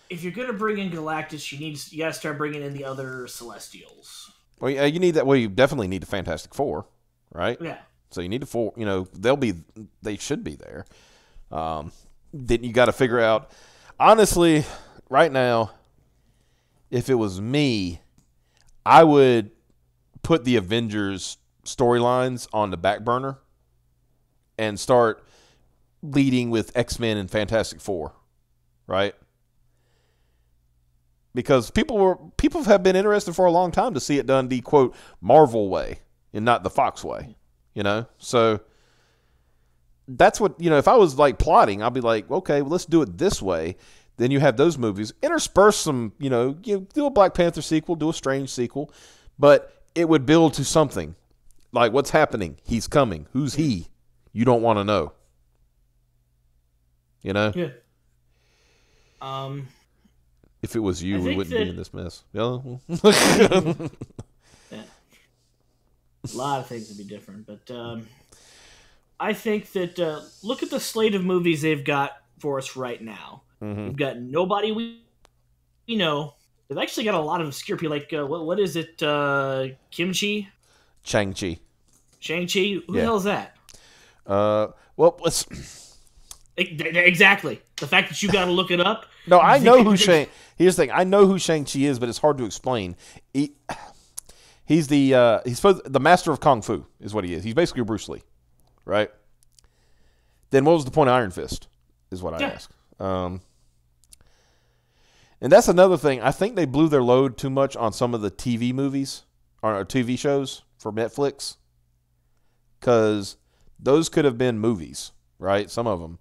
if you're gonna bring in Galactus, you gotta start bringing in the other Celestials. Well, you need that. Well, you definitely need the Fantastic Four, right? Yeah. So you need the four. They should be there. Then you got to figure out. Honestly, right now, if it was me, I would put the Avengers storylines on the back burner and start leading with X-Men and Fantastic Four, right? Because people have been interested for a long time to see it done the quote Marvel way and not the Fox way, So that's what if I was like plotting, I'd be like, okay, well, let's do it this way. Then you have those movies, intersperse some, you do a Black Panther sequel, do a Strange sequel, but it would build to something. Like, what's happening? He's coming. Who's he? You don't want to know. Yeah. If it was you, we wouldn't be in this mess. Yeah. Yeah. A lot of things would be different, but I think that look at the slate of movies they've got for us right now. Mm-hmm. We've got nobody we know. They've actually got a lot of obscure people. Like what is it? Kimchi, Shang-Chi. Who the hell is that? Let's. Exactly. The fact that you got to look it up. No, I know who Shang. Here's the thing. I know who Shang-Chi is, but it's hard to explain. He's the master of Kung Fu is what he is. He's basically Bruce Lee, right? Then what was the point of Iron Fist? Is what I ask. And that's another thing. I think they blew their load too much on some of the TV movies or TV shows for Netflix, because those could have been movies, right? Some of them.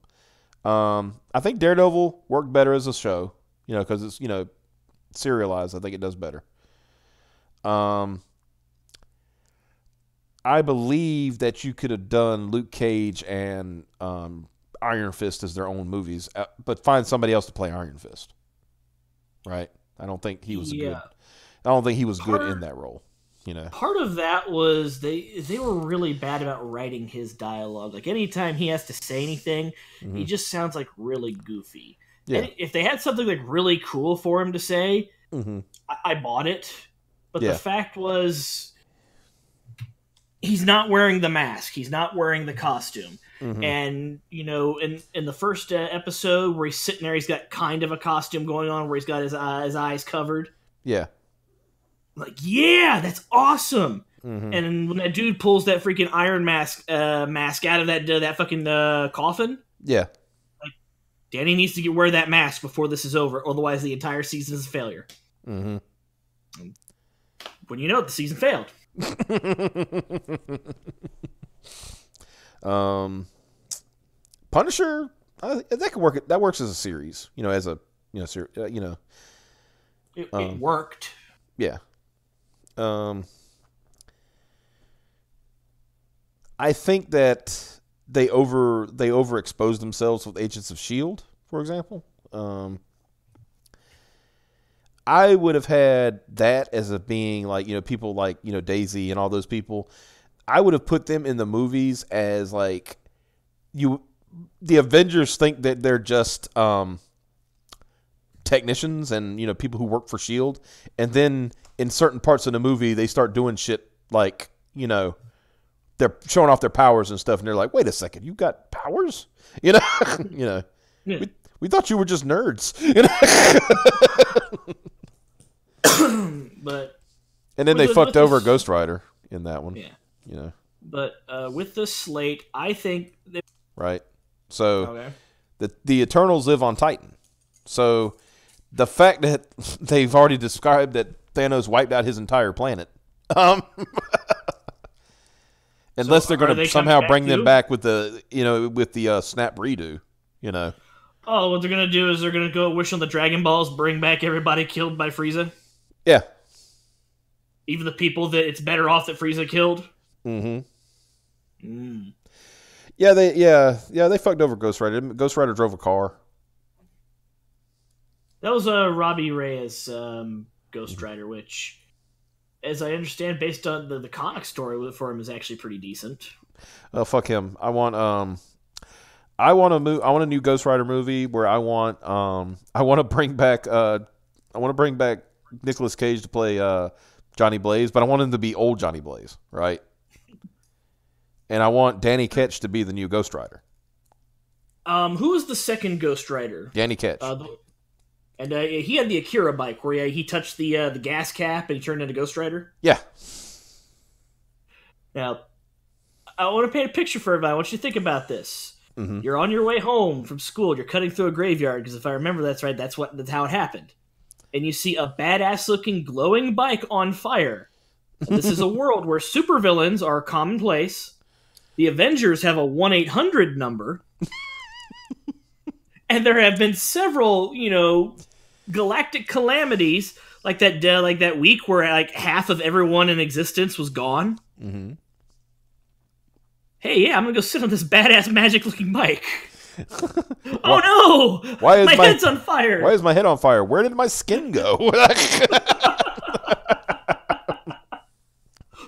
I think Daredevil worked better as a show, because it's serialized. I think it does better. I believe that you could have done Luke Cage and Iron Fist as their own movies, but find somebody else to play Iron Fist. Right? I don't think he was good. I don't think he was good in that role. Part of that was they were really bad about writing his dialogue. Like anytime he has to say anything, he just sounds like really goofy. Yeah. And if they had something like really cool for him to say, I bought it. But the fact was, he's not wearing the mask. He's not wearing the costume. And, in the first episode where he's sitting there, he's got kind of a costume going on where he's got his eyes covered. Yeah. Like, yeah, that's awesome. And when that dude pulls that freaking Iron mask out of that fucking coffin. Yeah. Like, Danny needs to wear that mask before this is over. Otherwise, the entire season is a failure. When the season failed. Punisher, that could work. That works as a series, as a it worked. Yeah. I think that they overexposed themselves with Agents of S.H.I.E.L.D., for example. I would have had that as a being like, people like, Daisy and all those people. I would have put them in the movies as like the Avengers think that they're just technicians and, people who work for S.H.I.E.L.D. And then in certain parts of the movie, they start doing shit like, they're showing off their powers and stuff. And they're like, wait a second, you got powers? Yeah. We thought you were just nerds. But and then they fucked over Ghost Rider in that one. Yeah. But with this slate, I think that Right. So the Eternals live on Titan. So the fact that they've already described that Thanos wiped out his entire planet, unless they're going to somehow bring them back with the snap redo, Oh, what they're going to do is they're going to go wish on the Dragon Balls, bring back everybody killed by Frieza. Yeah. Even the people that it's better off that Frieza killed. Mm-hmm. Mm. Yeah, they fucked over Ghost Rider. Ghost Rider drove a car. That was Robbie Reyes Ghost Rider, which, as I understand, based on the comic story for him, is actually pretty decent. Oh, fuck him. I want a new Ghost Rider movie where I want to bring back Nicolas Cage to play Johnny Blaze, but I want him to be old Johnny Blaze, right? And I want Danny Ketch to be the new Ghost Rider. Who was the second Ghost Rider? Danny Ketch. And he had the Akira bike where he touched the gas cap and he turned into Ghost Rider. Yeah. Now, I want to paint a picture for everybody. I want you to think about this. Mm-hmm. You're on your way home from school. You're cutting through a graveyard because if I remember that's right, that's how it happened. And you see a badass-looking glowing bike on fire. And this is a world where supervillains are commonplace. The Avengers have a 1-800 number. And there have been several, galactic calamities like that week where like half of everyone in existence was gone. Mm-hmm. Hey, yeah, I'm gonna go sit on this badass magic-looking bike. Oh no! Why is my head's on fire? Why is my head on fire? Where did my skin go?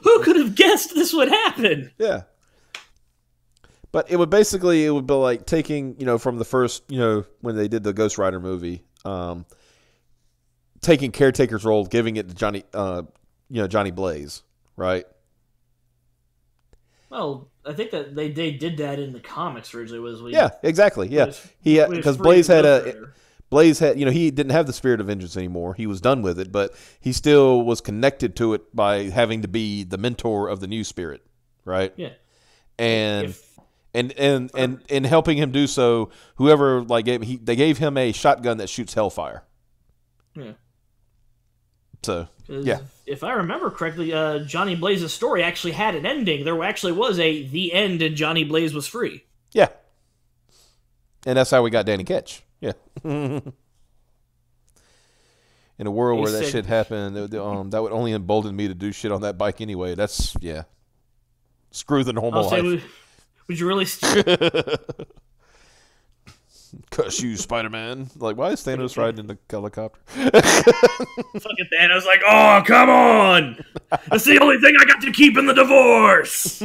Who could have guessed this would happen? Yeah. But it would be like taking, from the first, when they did the Ghost Rider movie, taking Caretaker's role, giving it to Johnny, Johnny Blaze, right? Well, I think that they did that in the comics originally. Yeah, exactly. Yeah, because Blaze had he didn't have the spirit of vengeance anymore. He was done with it, but he still was connected to it by having to be the mentor of the new spirit, right? Yeah, and helping him do so, whoever they gave him a shotgun that shoots hellfire. Yeah. So yeah, if I remember correctly, Johnny Blaze's story actually had an ending. There actually was the end, and Johnny Blaze was free. Yeah, and that's how we got Danny Ketch. Yeah. In a world where that shit happened, that would only embolden me to do shit on that bike anyway. That's screw the normal life. Would you really? Cuss you, Spider-Man. Like, why is Thanos riding in the helicopter? Fucking Thanos, like, oh, come on! That's the only thing I got to keep in the divorce!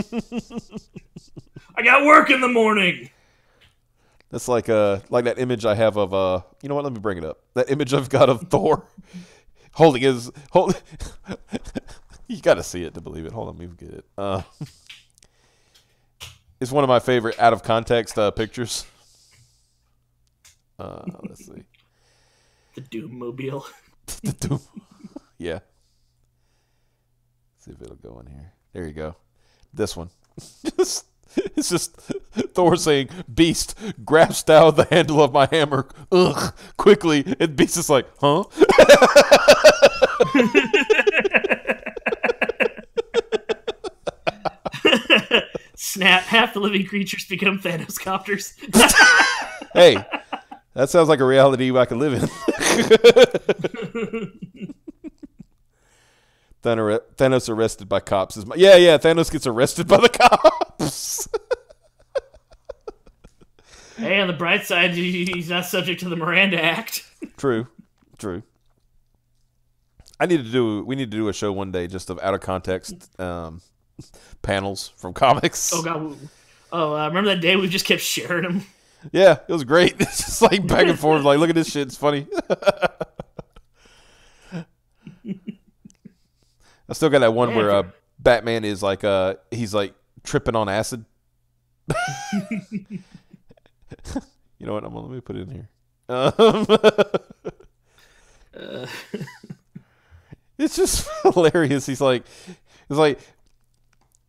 I got work in the morning! That's like that image I have of, you know what, let me bring it up. That image I've got of Thor holding his... You gotta see it to believe it. Hold on, let me get it. It's one of my favorite out-of-context pictures. Let's see. The Doom-mobile. The Doom. Yeah. Let's see if it'll go in here. There you go. This one. It's just Thor saying, "Beast, grasp thou the handle of my hammer, ugh, quickly." And Beast is like, huh? Snap, half the living creatures become Thanos copters. Hey, that sounds like a reality I can live in. Thanos arrested by cops. Yeah, Thanos gets arrested by the cops. Hey, on the bright side, he's not subject to the Miranda Act. True. We need to do a show one day just of out of context panels from comics. Oh god. Remember that day we just kept sharing them? Yeah, it was great. It's just like back and forth. Like, look at this shit. It's funny. I still got that one where Batman is like, he's like tripping on acid. You know what? Let me put it in here. It's just hilarious.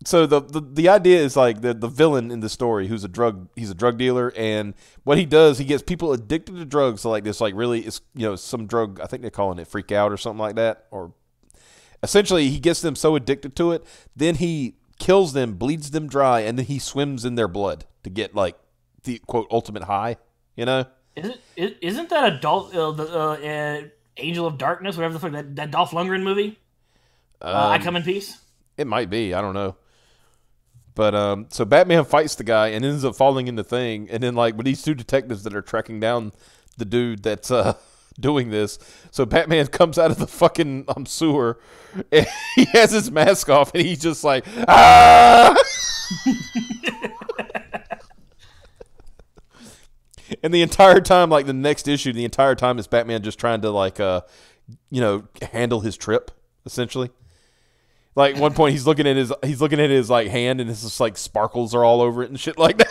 So So the idea is like the villain in the story he's a drug dealer, and what he does, he gets people addicted to drugs. So like this, like really, it's some drug. I think they're calling it freak out or something like that. Or essentially, he gets them so addicted to it, then he kills them, bleeds them dry, and then he swims in their blood to get like the quote ultimate high. Isn't that the Angel of Darkness, whatever the fuck that Dolph Lundgren movie? I Come in Peace. It might be. I don't know. But so Batman fights the guy and ends up falling in the thing, and then like with these two detectives that are tracking down the dude that's doing this, so Batman comes out of the fucking sewer, and he has his mask off, and he's just like, ah! And the entire time, like the next issue, the entire time is Batman just trying to like, handle his trip, essentially. Like, at one point, he's looking at his like hand, and it's just like sparkles are all over it and shit like that.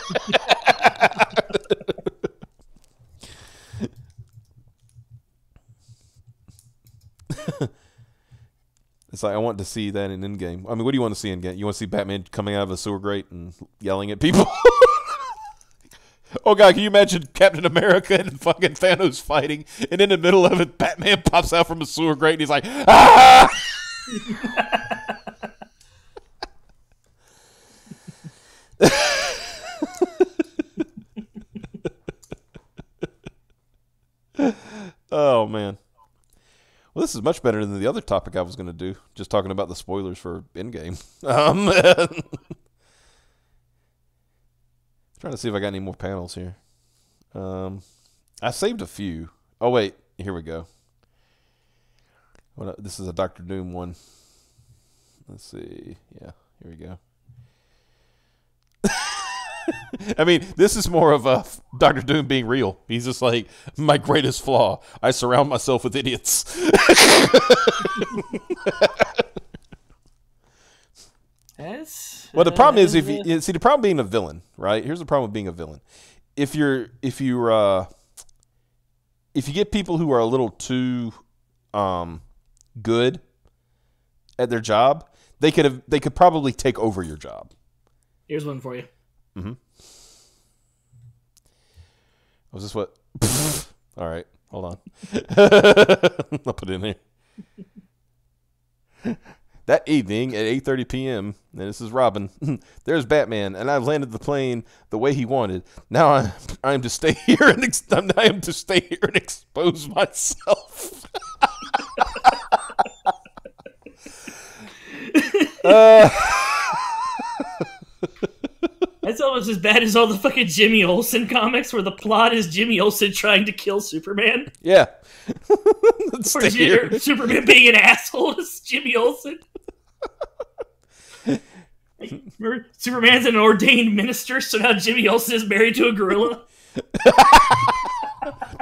It's like I want to see that in Endgame. I mean, what do you want to see in Endgame? You want to see Batman coming out of a sewer grate and yelling at people? Oh god, can you imagine Captain America and fucking Thanos fighting, and in the middle of it, Batman pops out from a sewer grate and he's like, ah! Oh man. Well, this is much better than the other topic I was going to do, just talking about the spoilers for Endgame. Trying to see if I got any more panels here. I saved a few. Oh wait, here we go. This is a Doctor Doom one. Let's see. Yeah, here we go. I mean, this is more of a Doctor Doom being real. He's just like, my greatest flaw, I surround myself with idiots. Well, the problem is the problem being a villain, right? Here's the problem with being a villain. If you get people who are a little too good at their job, they could probably take over your job. Here's one for you. Mm-hmm. Was this what? All right, hold on. I'll put it in here. That evening at 8:30 p.m., and this is Robin, there's Batman, and I've landed the plane the way he wanted. Now I am to stay here and expose myself. That's almost as bad as all the fucking Jimmy Olsen comics where the plot is Jimmy Olsen trying to kill Superman. Yeah. Or Superman being an asshole to Jimmy Olsen. Remember, Superman's an ordained minister, so now Jimmy Olsen is married to a gorilla.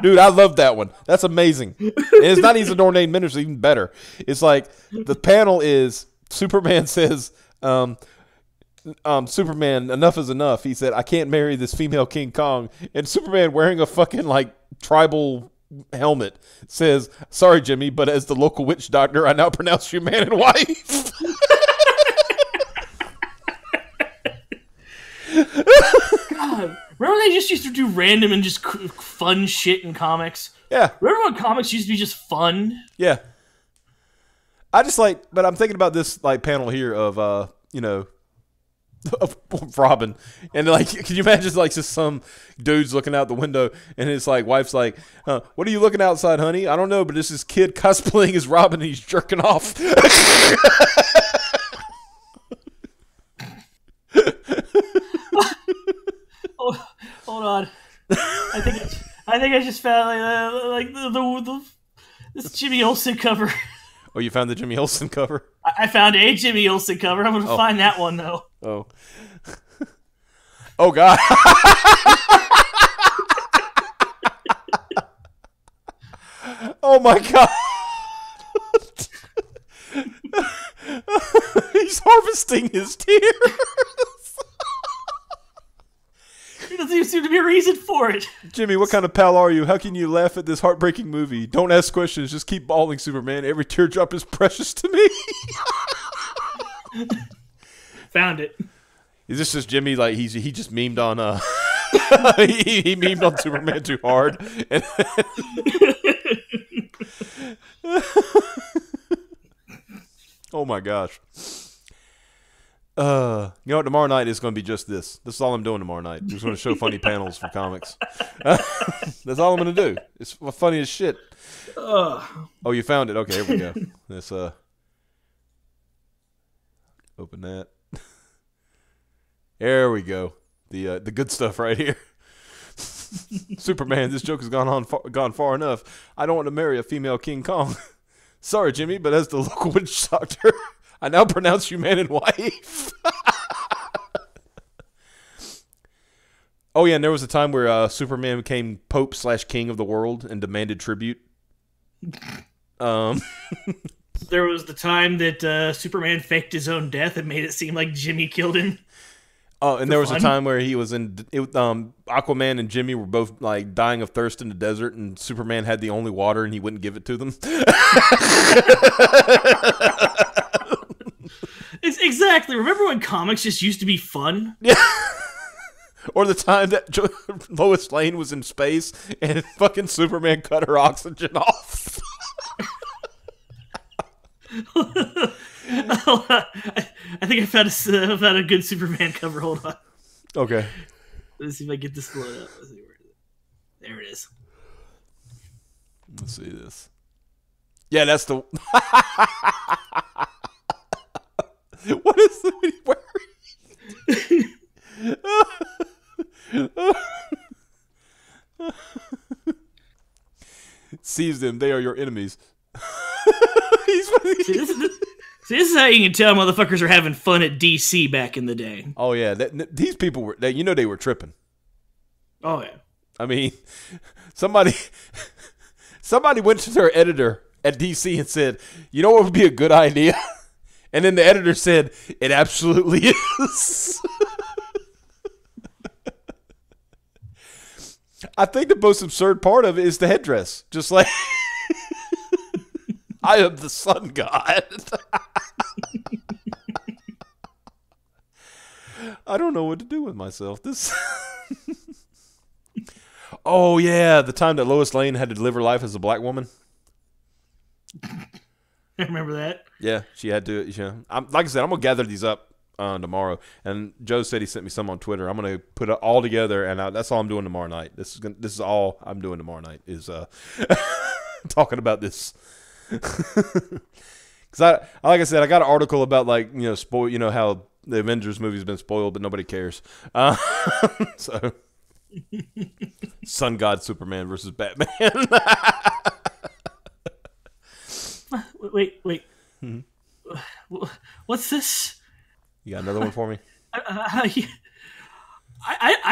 Dude, I love that one. That's amazing. And it's not even an ordained minister, even better. It's like the panel is Superman says, Superman, enough is enough. He said, I can't marry this female King Kong. And Superman, wearing a fucking like tribal helmet, says, sorry, Jimmy, but as the local witch doctor, I now pronounce you man and wife. God, remember they just used to do random and just fun shit in comics? Yeah. Remember when comics used to be just fun? Yeah. I just like, but I'm thinking about this like panel here of, of Robin, and like, can you imagine like just some dudes looking out the window, and his like wife's like, "What are you looking outside, honey?" "I don't know, but this is kid cosplaying as Robin, and he's jerking off." Oh, hold on, I think I just found this Jimmy Olsen cover. Oh, you found the Jimmy Olsen cover? I found a Jimmy Olsen cover. I'm going to find that one, though. Oh. Oh, God. Oh, my God. He's harvesting his tears. There doesn't even seem to be a reason for it. Jimmy, what kind of pal are you? How can you laugh at this heartbreaking movie? Don't ask questions. Just keep bawling, Superman. Every teardrop is precious to me. Found it. Is this just Jimmy? Like he just memed on he memed on Superman too hard. And oh my gosh. You know what? Tomorrow night is going to be just this. This is all I'm doing tomorrow night. I'm just going to show funny panels from comics. That's all I'm going to do. It's funny as shit. Oh, you found it. Okay, here we go. Let's open that. There we go. The good stuff right here. Superman, this joke has gone far enough. I don't want to marry a female King Kong. Sorry, Jimmy, but as the local witch doctor, I now pronounce you man and wife. Oh, yeah, and there was a time where Superman became Pope/King of the world and demanded tribute. There was the time that Superman faked his own death and made it seem like Jimmy killed him. Oh, and there was a time where he was Aquaman and Jimmy were both like dying of thirst in the desert, and Superman had the only water, and he wouldn't give it to them. Exactly. Remember when comics just used to be fun? Yeah. Or the time that Lois Lane was in space and fucking Superman cut her oxygen off. I think I found a good Superman cover. Hold on. Okay. Let's see if I get this load up. Let's see where there it is. Let's see this. Yeah, that's the. What is the Seize them, they are your enemies. See, this is how you can tell motherfuckers are having fun at DC back in the day. Oh yeah, these people were, they were tripping. Oh yeah. I mean, somebody went to their editor at DC and said, "You know what would be a good idea?" And then the editor said, "It absolutely is." I think the most absurd part of it is the headdress. Just like, I am the sun god. I don't know what to do with myself. This. Oh yeah, the time that Lois Lane had to live her life as a black woman. I remember that. Yeah, she had to. Like I said, I'm gonna gather these up tomorrow. And Joe said he sent me some on Twitter. I'm gonna put it all together, and that's all I'm doing tomorrow night. This is all I'm doing tomorrow night is talking about this. Because like I said, I got an article about how the Avengers movie's been spoiled, but nobody cares. So, Sun God Superman versus Batman. Wait. What's this? You got another one for me? I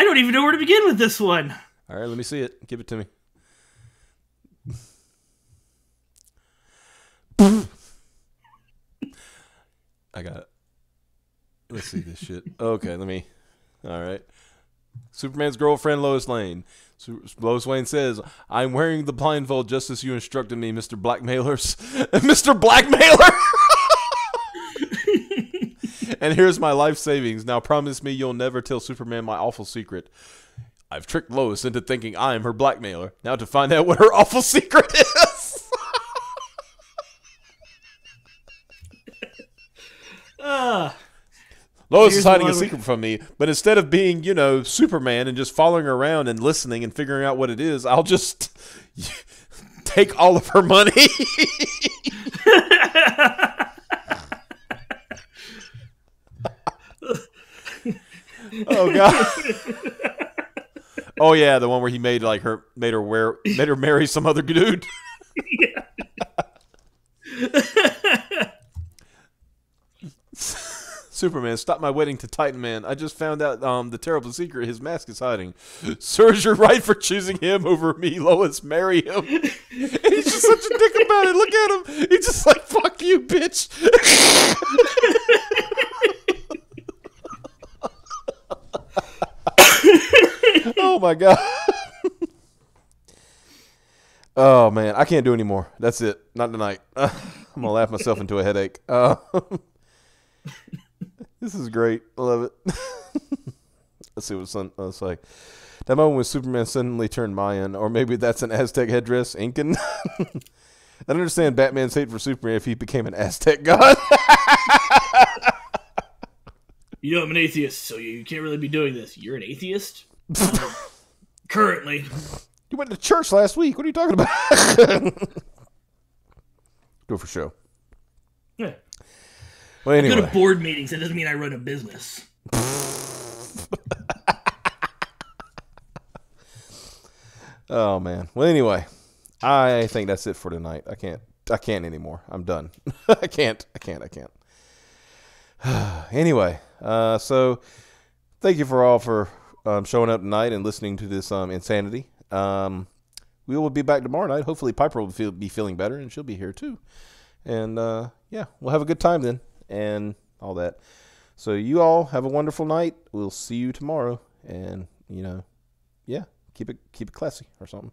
don't even know where to begin with this one. All right, let me see it. Give it to me. I got it. Let's see this shit. Okay, all right. Superman's girlfriend, Lois Lane. Lois Lane says, "I'm wearing the blindfold just as you instructed me, Mr. Blackmailers." Mr. Blackmailer! "And here's my life savings. Now promise me you'll never tell Superman my awful secret." I've tricked Lois into thinking I'm her blackmailer. Now to find out what her awful secret is. Lois is hiding a secret from me, but instead of being, Superman and just following her around and listening and figuring out what it is, I'll just take all of her money. Oh god. Oh yeah, the one where he made her marry some other dude. Yeah. Superman, stop my wedding to Titan Man. I just found out the terrible secret his mask is hiding. Serves you right for choosing him over me, Lois. Marry him. And he's just such a dick about it. Look at him. He's just like, fuck you, bitch. Oh my god. Oh man, I can't do any more. That's it. Not tonight. I'm gonna laugh myself into a headache. This is great. I love it. Let's see what it's like. That moment when Superman suddenly turned Mayan, or maybe that's an Aztec headdress, Incan. I don't understand Batman's hate for Superman if he became an Aztec god. You know, I'm an atheist, so you can't really be doing this. You're an atheist? Currently. You went to church last week. What are you talking about? Do it for show. Yeah. Well, anyway. I go to board meetings. That doesn't mean I run a business. Oh, man. Well, anyway. I think that's it for tonight. I can't anymore. I'm done. I can't. Anyway, so thank you for showing up tonight and listening to this insanity. We will be back tomorrow night. Hopefully Piper will be feeling better, and she'll be here too. And yeah, we'll have a good time then, and all that. So you all have a wonderful night. We'll see you tomorrow, and yeah, keep it classy or something.